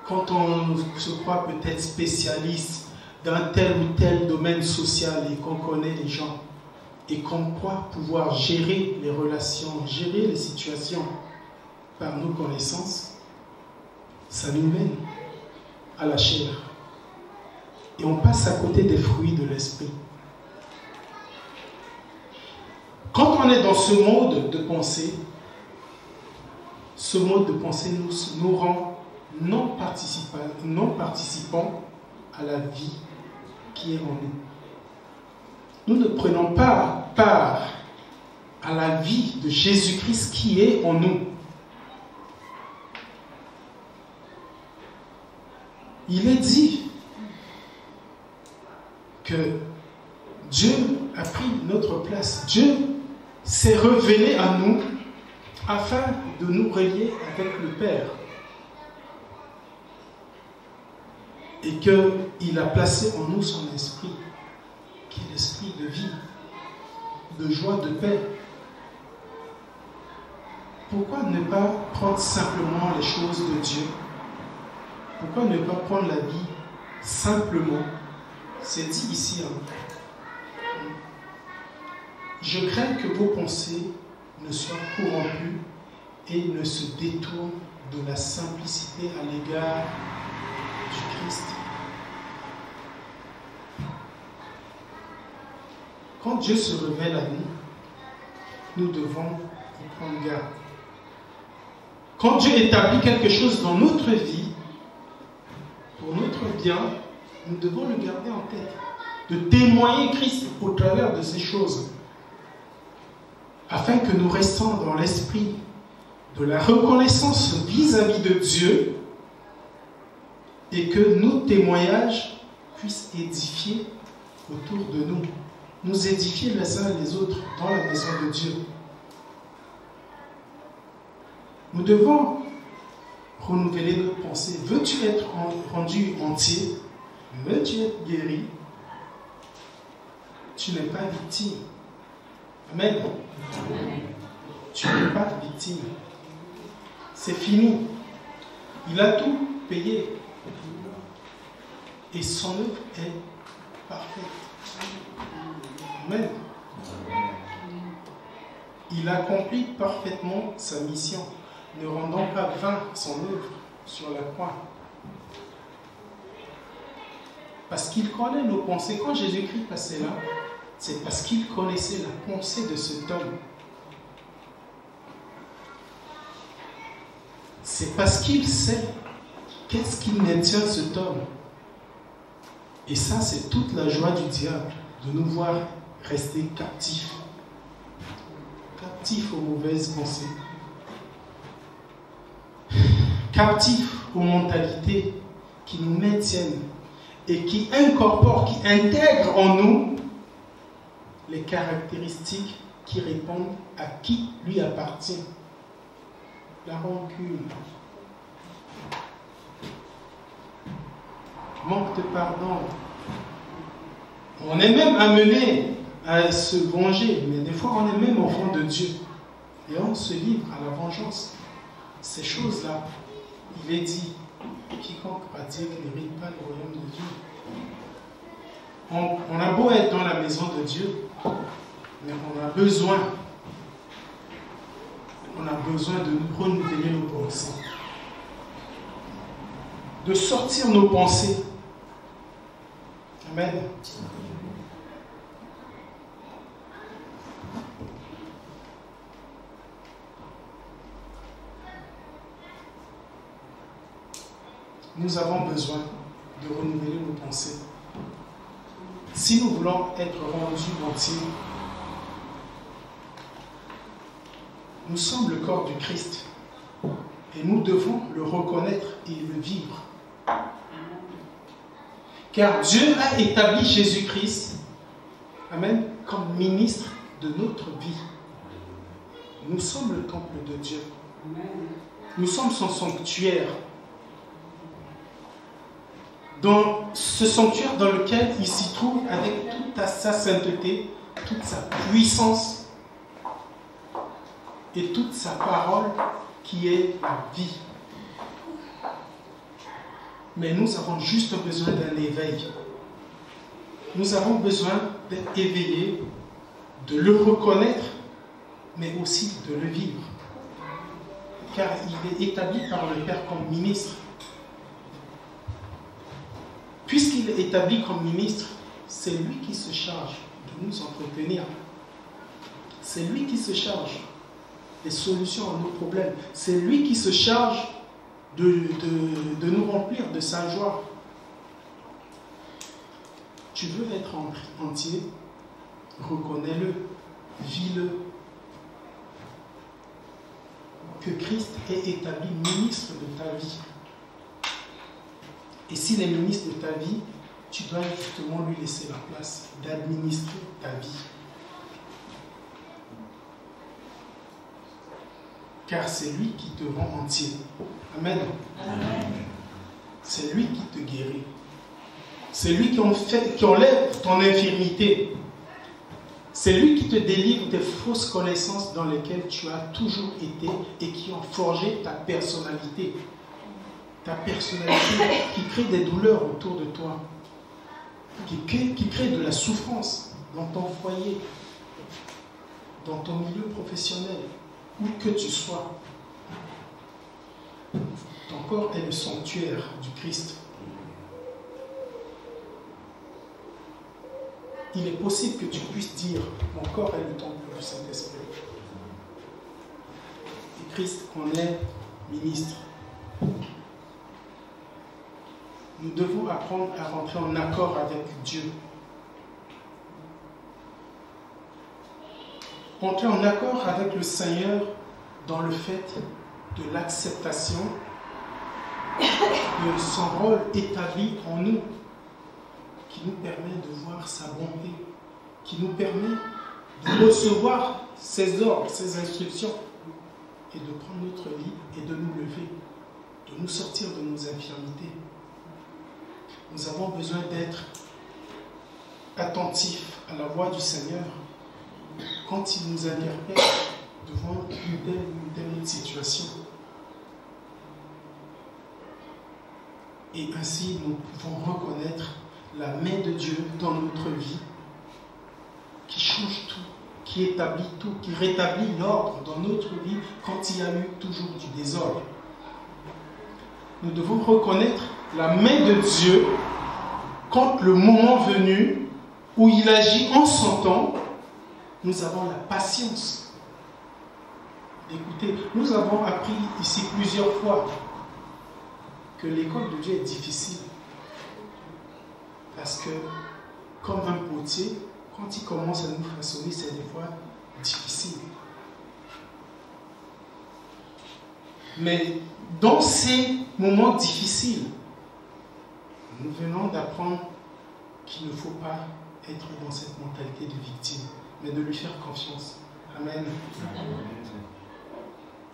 quand on se croit peut-être spécialiste dans tel ou tel domaine social et qu'on connaît les gens, et qu'on croit pouvoir gérer les relations, gérer les situations par nos connaissances, ça nous mène à la chair. Et on passe à côté des fruits de l'esprit. Quand on est dans ce mode de pensée, ce mode de pensée nous rend non participants à la vie qui est en nous. Nous ne prenons pas part à la vie de Jésus-Christ qui est en nous. Il est dit que Dieu a pris notre place. Dieu s'est révélé à nous afin de nous relier avec le Père. Et qu'il a placé en nous son esprit, qui est l'esprit de vie, de joie, de paix. Pourquoi ne pas prendre simplement les choses de Dieu? Pourquoi ne pas prendre la vie simplement? C'est dit ici. Je crains que vos pensées ne soient corrompues et ne se détournent de la simplicité à l'égard du Christ. Quand Dieu se révèle à nous, nous devons en prendre garde. Quand Dieu établit quelque chose dans notre vie, pour notre bien, nous devons le garder en tête. De témoigner Christ au travers de ces choses, afin que nous restions dans l'esprit de la reconnaissance vis-à-vis de Dieu et que nos témoignages puissent édifier autour de nous. Nous édifier les uns les autres dans la maison de Dieu. Nous devons renouveler notre pensée. Veux-tu être rendu entier? Veux-tu être guéri? Tu n'es pas victime. Amen. Tu n'es pas victime. C'est fini. Il a tout payé. Et son œuvre est parfaite. Amen. Il accomplit parfaitement sa mission, ne rendant pas vain son œuvre sur la croix. Parce qu'il connaît nos pensées. Quand Jésus-Christ passait là, c'est parce qu'il connaissait la pensée de cet homme. C'est parce qu'il sait qu'est-ce qu'il maintient cet homme. Et ça, c'est toute la joie du diable, de nous voir rester captifs. Captifs aux mauvaises pensées. Captifs aux mentalités qui nous maintiennent et qui incorporent, qui intègrent en nous les caractéristiques qui répondent à qui lui appartient. La rancune, manque de pardon. On est même amené à se venger, mais des fois on est même enfant de Dieu. Et on se livre à la vengeance. Ces choses-là, il est dit, quiconque pratique n'hérite pas le royaume de Dieu. On a beau être dans la maison de Dieu, mais on a besoin de nous renouveler nos pensées, de sortir nos pensées. Amen. Nous avons besoin de renouveler nos pensées. Si nous voulons être rendus entiers, nous sommes le corps du Christ et nous devons le reconnaître et le vivre. Car Dieu a établi Jésus-Christ, amen, comme ministre de notre vie. Nous sommes le temple de Dieu. Nous sommes son sanctuaire. Dans ce sanctuaire dans lequel il s'y trouve avec toute sa sainteté, toute sa puissance et toute sa parole qui est la vie. Mais nous avons juste besoin d'un éveil. Nous avons besoin d'être éveillés, de le reconnaître, mais aussi de le vivre. Car il est établi par le Père comme ministre. Puisqu'il est établi comme ministre, c'est lui qui se charge de nous entretenir. C'est lui qui se charge des solutions à nos problèmes. C'est lui qui se charge de nous remplir de sa joie. Tu veux être entier, reconnais-le, vis-le. Que Christ est établi ministre de ta vie. Et s'il est ministre de ta vie, tu dois justement lui laisser la place d'administrer ta vie. Car c'est lui qui te rend entier. Amen. Amen. C'est lui qui te guérit. C'est lui qui enlève ton infirmité. C'est lui qui te délivre des fausses connaissances dans lesquelles tu as toujours été et qui ont forgé ta personnalité. Ta personnalité qui crée des douleurs autour de toi, qui crée de la souffrance dans ton foyer, dans ton milieu professionnel, où que tu sois. Ton corps est le sanctuaire du Christ. Il est possible que tu puisses dire, mon corps est le temple du Saint-Esprit. Et Christ en est ministre. Nous devons apprendre à rentrer en accord avec Dieu. Entrer en accord avec le Seigneur dans le fait de l'acceptation de son rôle établi en nous, qui nous permet de voir sa bonté, qui nous permet de recevoir ses ordres, ses instructions, et de prendre notre vie et de nous lever, de nous sortir de nos infirmités. Nous avons besoin d'être attentifs à la voix du Seigneur quand il nous interpelle devant une telle situation. Et ainsi, nous pouvons reconnaître la main de Dieu dans notre vie qui change tout, qui établit tout, qui rétablit l'ordre dans notre vie quand il y a eu toujours du désordre. Nous devons reconnaître la main de Dieu quand le moment venu où il agit en son temps, nous avons la patience. Écoutez, nous avons appris ici plusieurs fois que l'école de Dieu est difficile. Parce que, comme un potier, quand il commence à nous façonner, c'est des fois difficile. Mais dans ces moments difficiles, nous venons d'apprendre qu'il ne faut pas être dans cette mentalité de victime, mais de lui faire confiance. Amen.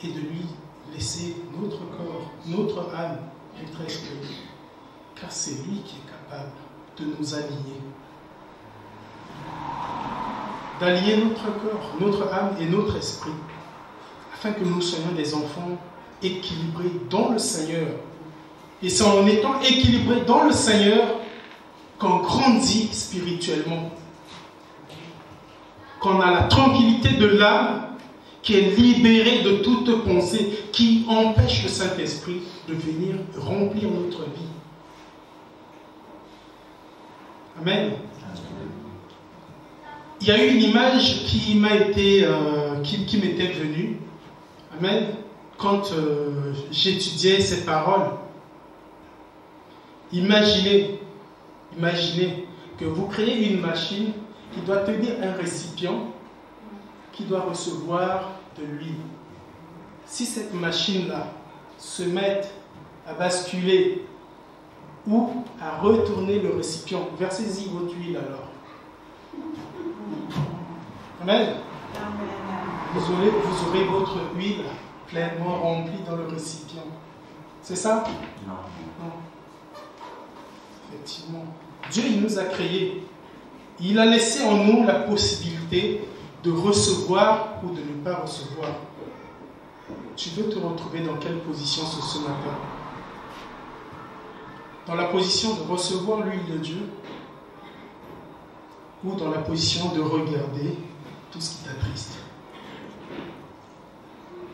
Et de lui laisser notre corps, notre âme, notre esprit, car c'est lui qui est capable de nous aligner. D'allier notre corps, notre âme et notre esprit, afin que nous soyons des enfants équilibrés dans le Seigneur. Et c'est en étant équilibrés dans le Seigneur qu'on grandit spirituellement. Qu'on a la tranquillité de l'âme qui est libérée de toute pensée qui empêche le Saint-Esprit de venir remplir notre vie. Amen. Il y a eu une image qui m'était venue. Amen. Quand j'étudiais ces paroles. Imaginez que vous créez une machine qui doit tenir un récipient qui doit recevoir de l'huile. Si cette machine-là se met à basculer ou à retourner le récipient, versez-y votre huile alors. Amen. Vous aurez votre huile pleinement remplie dans le récipient. C'est ça? Non. Effectivement. Dieu, il nous a créés. Il a laissé en nous la possibilité de recevoir ou de ne pas recevoir. Tu veux te retrouver dans quelle position ce matin? Dans la position de recevoir l'huile de Dieu ou dans la position de regarder tout ce qui t'attriste,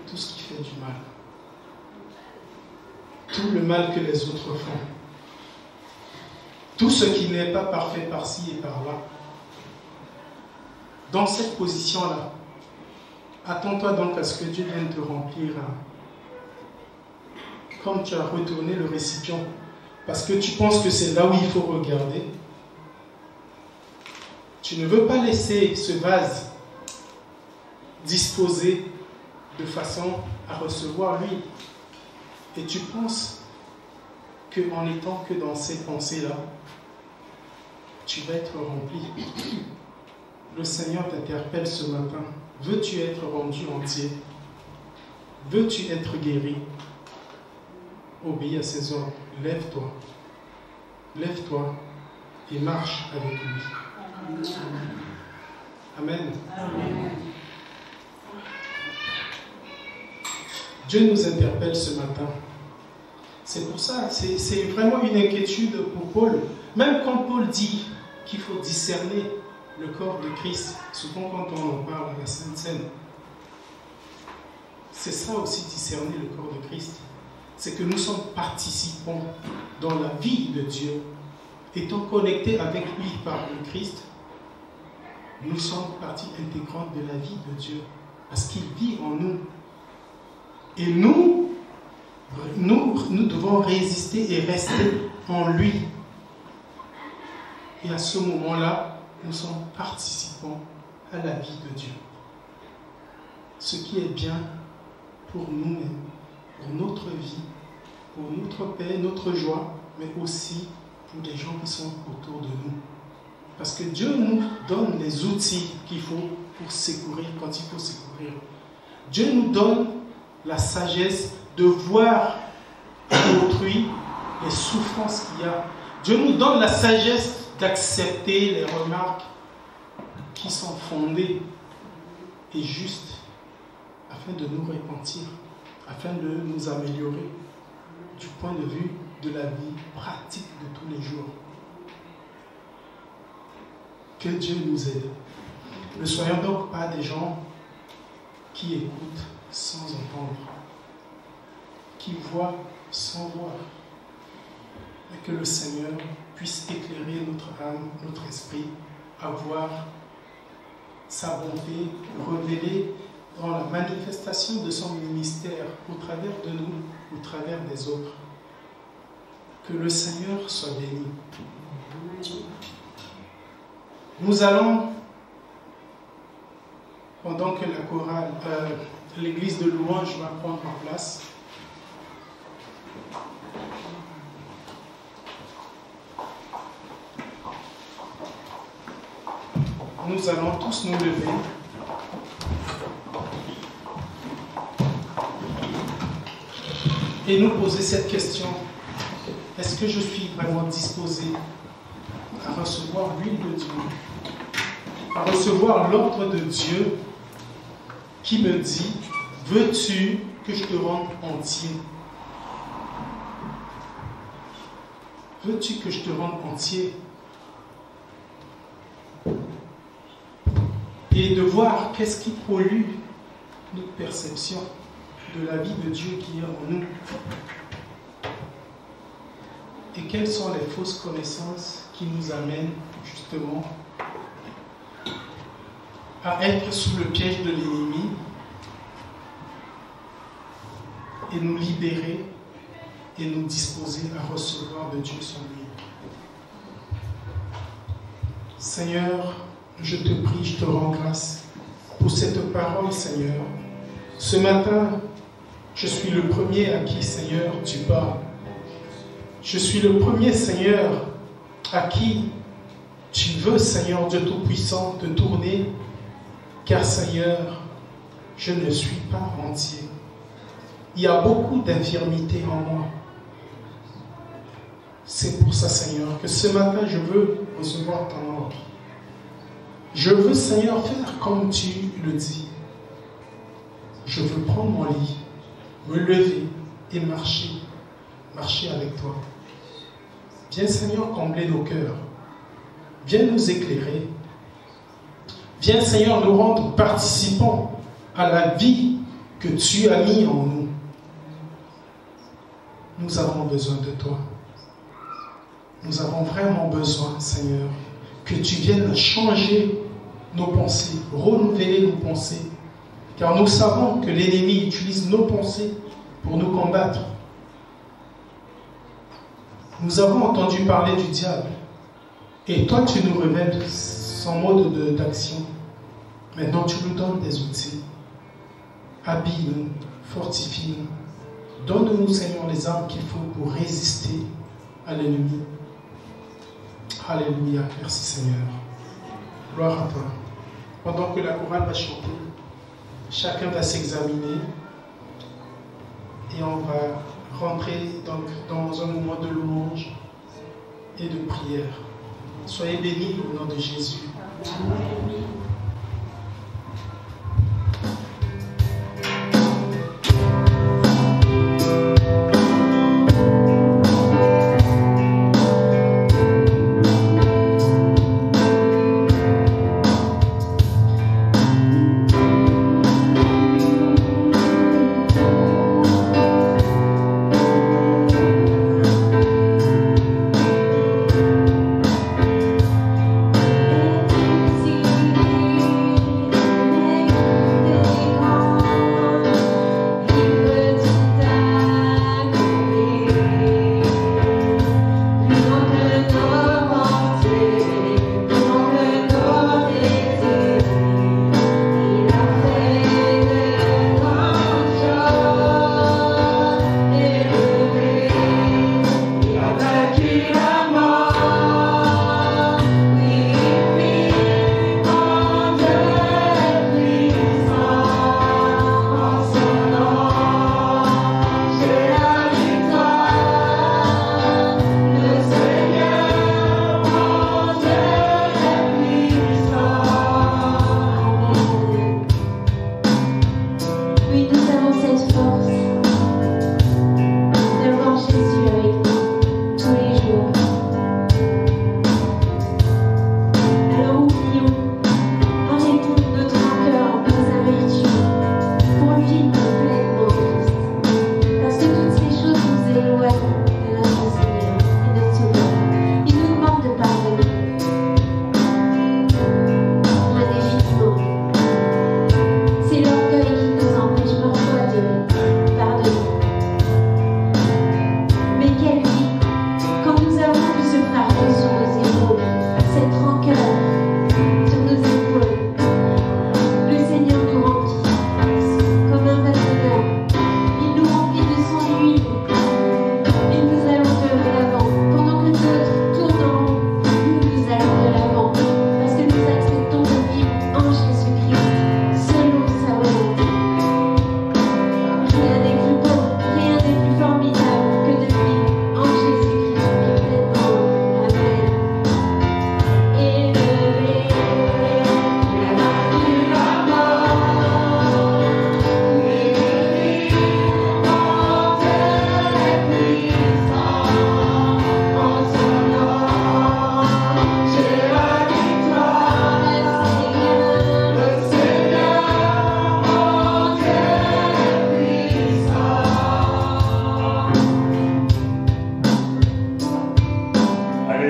tout ce qui fait du mal, tout le mal que les autres font, tout ce qui n'est pas parfait par-ci et par-là. Dans cette position-là, attends-toi donc à ce que Dieu vienne te remplir. Comme tu as retourné le récipient, parce que tu penses que c'est là où il faut regarder. Tu ne veux pas laisser ce vase disposé de façon à recevoir l'huile. Et tu penses qu'en étant que dans ces pensées-là, tu vas être rempli. Le Seigneur t'interpelle ce matin. Veux-tu être rendu entier? Veux-tu être guéri? Obéis à ses ordres. Lève-toi. Lève-toi et marche avec lui. Amen. Amen. Dieu nous interpelle ce matin. C'est pour ça, c'est vraiment une inquiétude pour Paul. Même quand Paul dit qu'il faut discerner le corps de Christ, souvent quand on en parle à la Sainte Seine, c'est ça aussi discerner le corps de Christ. C'est que nous sommes participants dans la vie de Dieu. Étant connectés avec lui par le Christ, nous sommes partie intégrante de la vie de Dieu. Parce qu'il vit en nous. Et nous devons résister et rester en lui. Et à ce moment-là, nous sommes participants à la vie de Dieu. Ce qui est bien pour nous-mêmes, pour notre vie, pour notre paix, notre joie, mais aussi pour les gens qui sont autour de nous. Parce que Dieu nous donne les outils qu'il faut pour secourir quand il faut secourir. Dieu nous donne la sagesse de voir à autrui les souffrances qu'il y a. Dieu nous donne la sagesse d'accepter les remarques qui sont fondées et justes afin de nous repentir, afin de nous améliorer du point de vue de la vie pratique de tous les jours. Que Dieu nous aide. Ne soyons donc pas des gens qui écoutent sans entendre, qui voient sans voir, mais que le Seigneur puisse éclairer notre âme, notre esprit, à voir sa bonté, révéler dans la manifestation de son ministère au travers de nous, au travers des autres. Que le Seigneur soit béni. Nous allons, pendant que la chorale, l'église de louange va prendre en place, nous allons tous nous lever. et nous poser cette question. Est-ce que je suis vraiment disposé à recevoir l'huile de Dieu, à recevoir l'ordre de Dieu qui me dit, veux-tu que je te rende entier? Veux-tu que je te rende entier? Et de voir qu'est-ce qui pollue notre perception de la vie de Dieu qui est en nous. Et quelles sont les fausses connaissances qui nous amènent justement à être sous le piège de l'ennemi et nous libérer et nous disposer à recevoir de Dieu son huile. Seigneur, je te prie, je te rends grâce pour cette parole, Seigneur. Ce matin, je suis le premier à qui, Seigneur, tu parles. Je suis le premier, Seigneur, à qui tu veux, Seigneur Dieu Tout-Puissant, te tourner, car, Seigneur, je ne suis pas entier. Il y a beaucoup d'infirmités en moi. C'est pour ça, Seigneur, que ce matin, je veux recevoir ton ordre. Je veux, Seigneur, faire comme tu le dis. Je veux prendre mon lit, me lever et marcher avec toi. Viens, Seigneur, combler nos cœurs. Viens nous éclairer. Viens, Seigneur, nous rendre participants à la vie que tu as mis en nous. Nous avons besoin de toi. Nous avons vraiment besoin, Seigneur, que tu viennes changer nos pensées, renouveler nos pensées. Car nous savons que l'ennemi utilise nos pensées pour nous combattre. Nous avons entendu parler du diable. Et toi, tu nous révèles son mode d'action. Maintenant, tu nous donnes des outils. Habille-nous, fortifie-nous. Donne-nous, Seigneur, les armes qu'il faut pour résister à l'ennemi. Alléluia. Merci, Seigneur. Gloire à toi. Pendant que la chorale va chanter, chacun va s'examiner et on va rentrer donc dans un moment de louange et de prière. Soyez bénis au nom de Jésus. Amen. Thank you.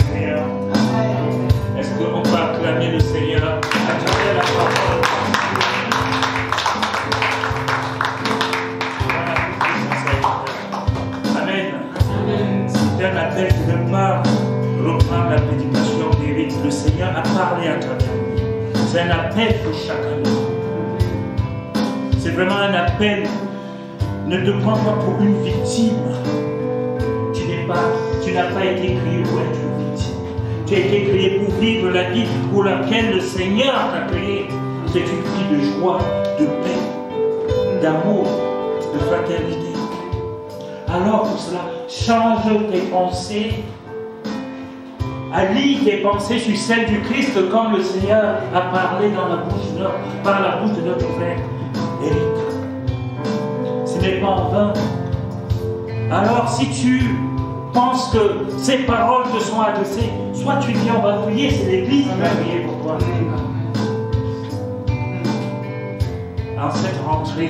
Seigneur. Est-ce qu'on peut acclamer le Seigneur à travers la parole? Amen. C'est un appel de ne pas reprendre la prédication d'Éric. Le Seigneur a parlé à travers lui. C'est un appel pour chacun de nous. C'est vraiment un appel. Ne te prends pas pour une victime. Tu n'as pas été créé pour être une victime. Tu as été créé pour vivre la vie pour laquelle le Seigneur t'a créé. C'est une vie de joie, de paix, d'amour, de fraternité. Alors pour cela, change tes pensées. Allie tes pensées sur celles du Christ comme le Seigneur a parlé dans la bouche par la bouche de notre frère Éric. Ce n'est pas en vain. Alors si tu penses que ces paroles te sont adressées, soit tu dis on va prier, c'est l'Église qui va prier pour toi. En cette rentrée,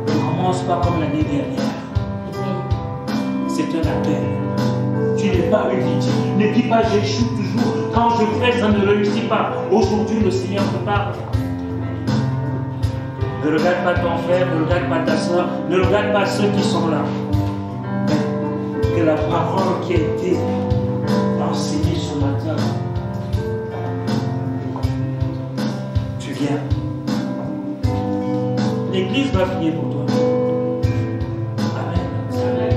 ne commence pas comme l'année dernière. C'est un appel. Tu n'es pas une victime. Ne dis pas j'échoue toujours. Quand je fais, ça ne réussit pas. Aujourd'hui, le Seigneur te parle. Ne regarde pas ton frère, ne regarde pas ta soeur, ne regarde pas ceux qui sont là. Que la parole qui a été enseignée ce matin, tu viens. L'Église va prier pour toi. Amen. Amen.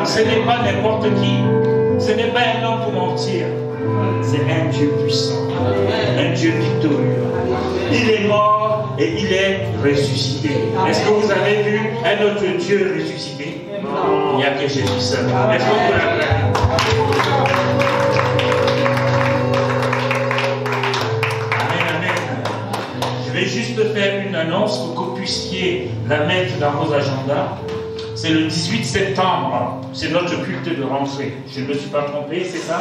Ce n'est pas n'importe qui. Ce n'est pas un homme pour mentir. C'est un Dieu puissant. Un Dieu victorieux. Il est mort et il est ressuscité. Est-ce que vous avez vu un autre Dieu ressuscité? Il n'y a que Jésus seul. Est-ce que vous l'avez? Amen, amen. Je vais juste faire une annonce pour que vous puissiez la mettre dans vos agendas. C'est le 18 septembre, c'est notre culte de rentrée. Je ne me suis pas trompé, c'est ça?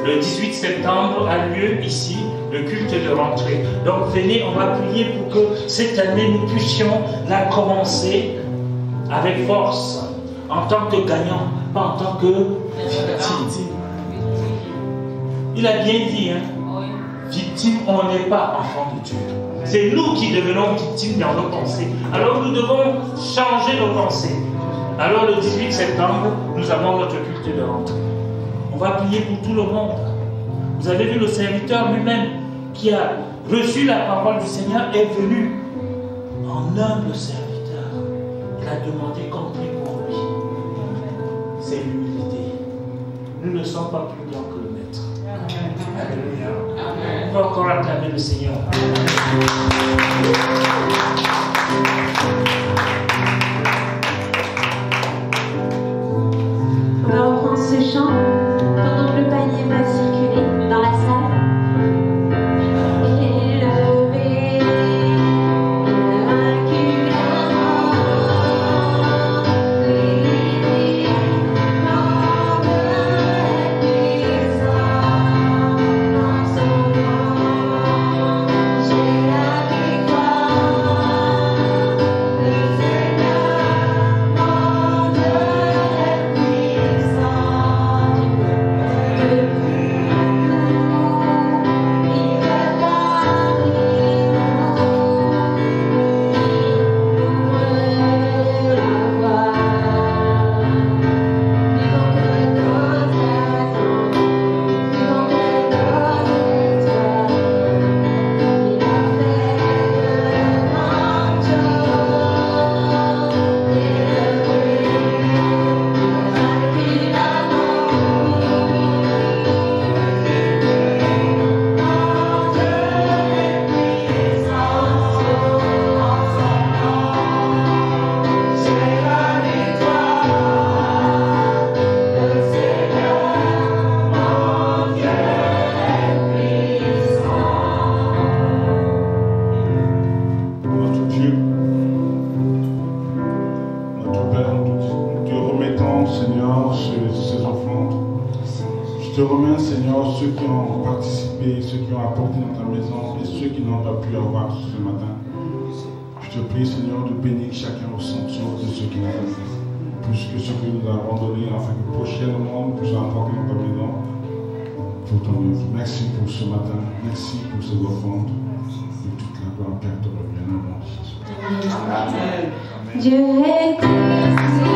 Le 18 septembre a lieu ici le culte de rentrée. Donc venez, on va prier pour que cette année nous puissions la commencer avec force, en tant que gagnant, pas en tant que victime. Il a bien dit, hein? Victime, on n'est pas enfant de Dieu. C'est nous qui devenons victimes dans nos pensées. Alors nous devons changer nos pensées. Alors le 18 septembre, nous avons notre culte de rentrée. On va prier pour tout le monde. Vous avez vu le serviteur lui-même qui a reçu la parole du Seigneur est venu en humble serviteur. Il a demandé qu'on prie pour lui. C'est l'humilité. Nous ne sommes pas plus grands que le Maître. Alléluia. On va encore acclamer le Seigneur. On va reprendre ce chant pendant que le panier va circuler dans la salle. participé, ceux qui ont apporté dans ta maison et ceux qui n'ont pas pu avoir ce matin. Je te prie, Seigneur, de bénir chacun au centre de ce qu'il a fait. Plus que ce que nous avons donné, afin que prochainement nous puissions apporter dans ta maison pour ton œuvre. Merci pour ce matin. Merci pour ces offrandes. Et toute la gloire qu'elle te revienne au nom de Jésus. Amen. Dieu est merci.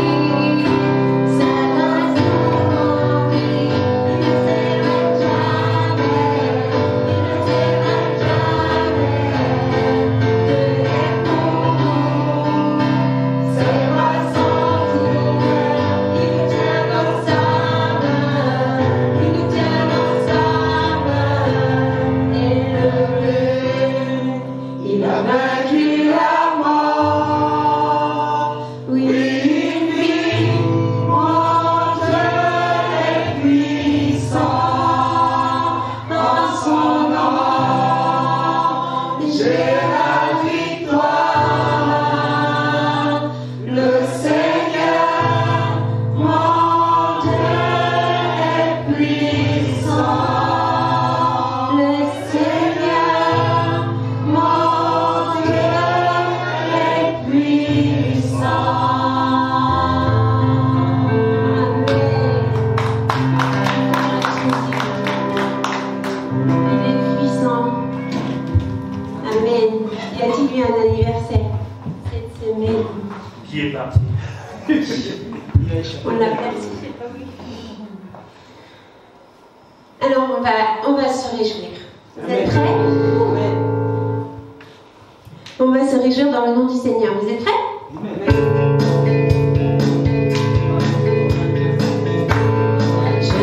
On l'a perdu. Alors on va se réjouir. Vous êtes prêts? On va se réjouir dans le nom du Seigneur. Vous êtes prêts? Je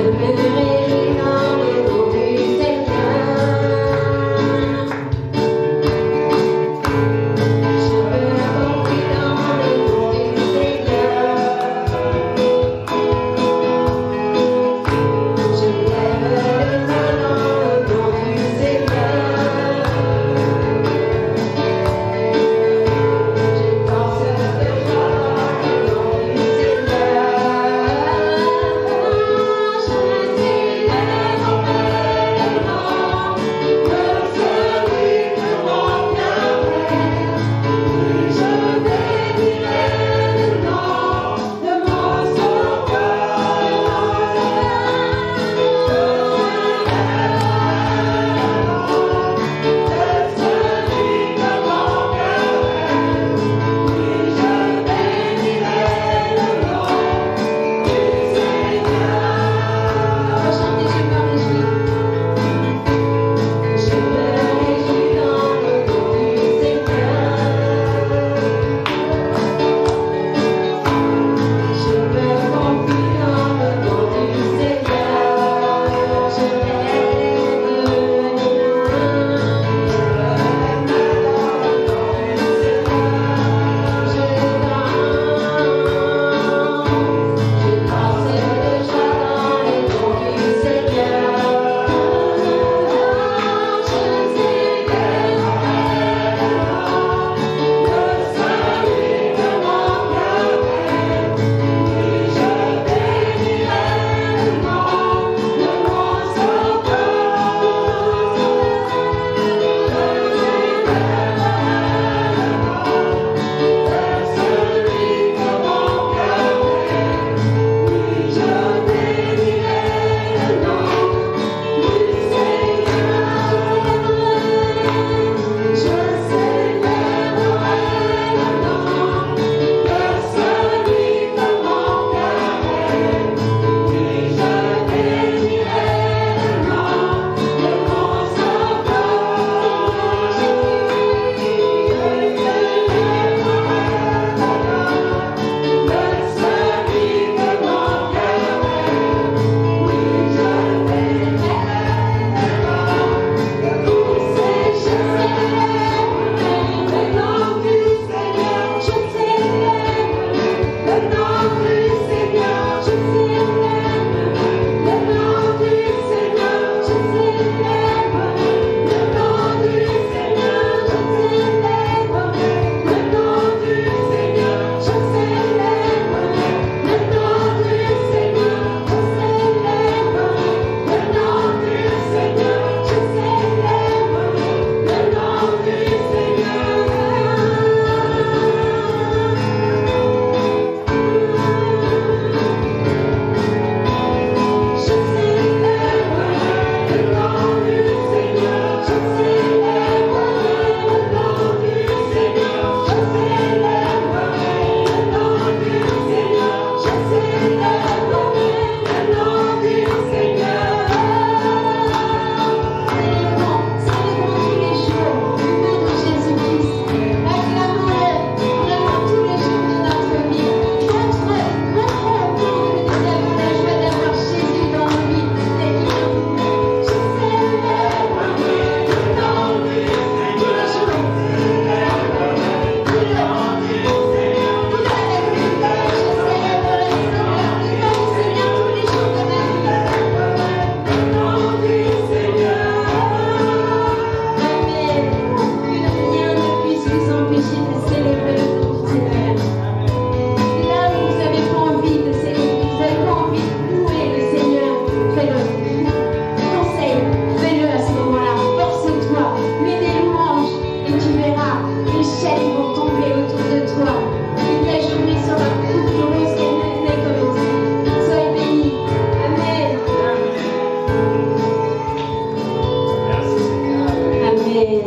et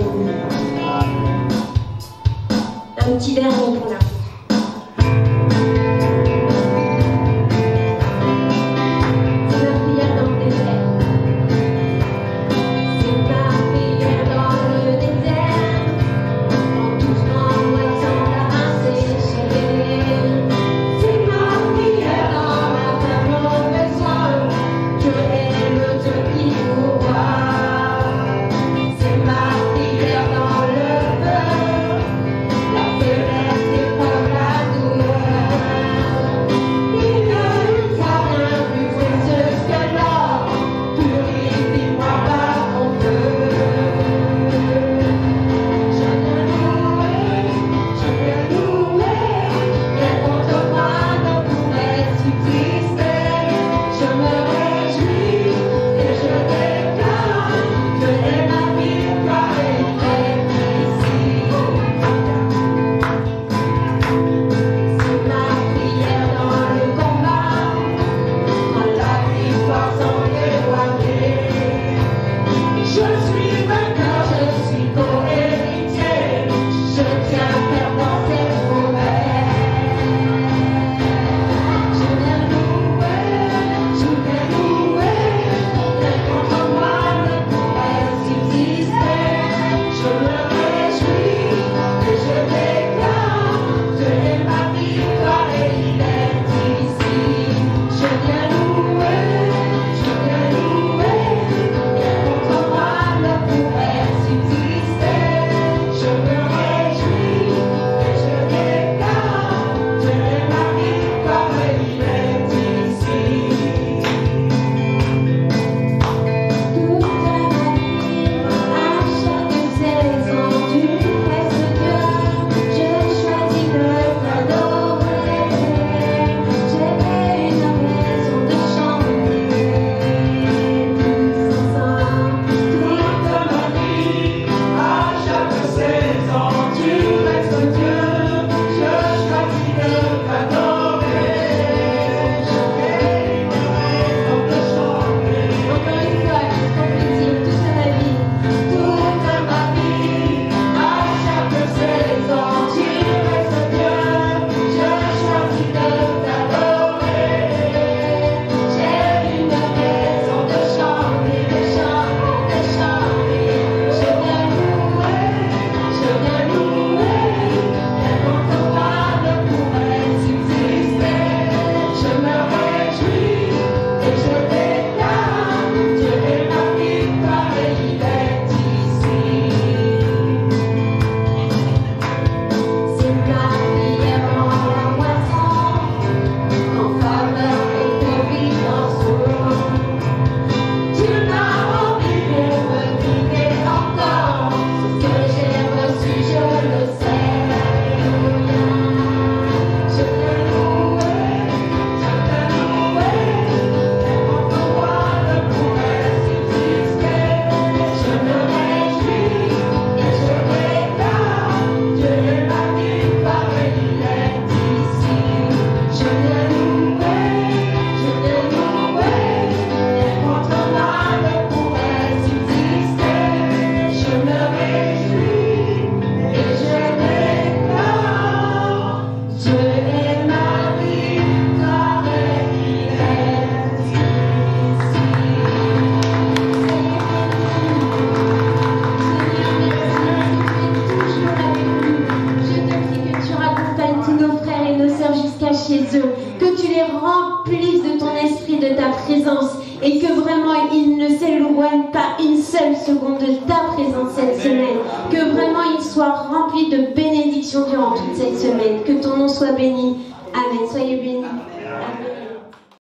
un petit dernier pour la fin. que tu les remplisses de ton esprit, de ta présence, et que vraiment ils ne s'éloignent pas une seule seconde de ta présence cette semaine, que vraiment ils soient remplis de bénédictions durant toute cette semaine, que ton nom soit béni. Amen. Soyez bénis. Amen.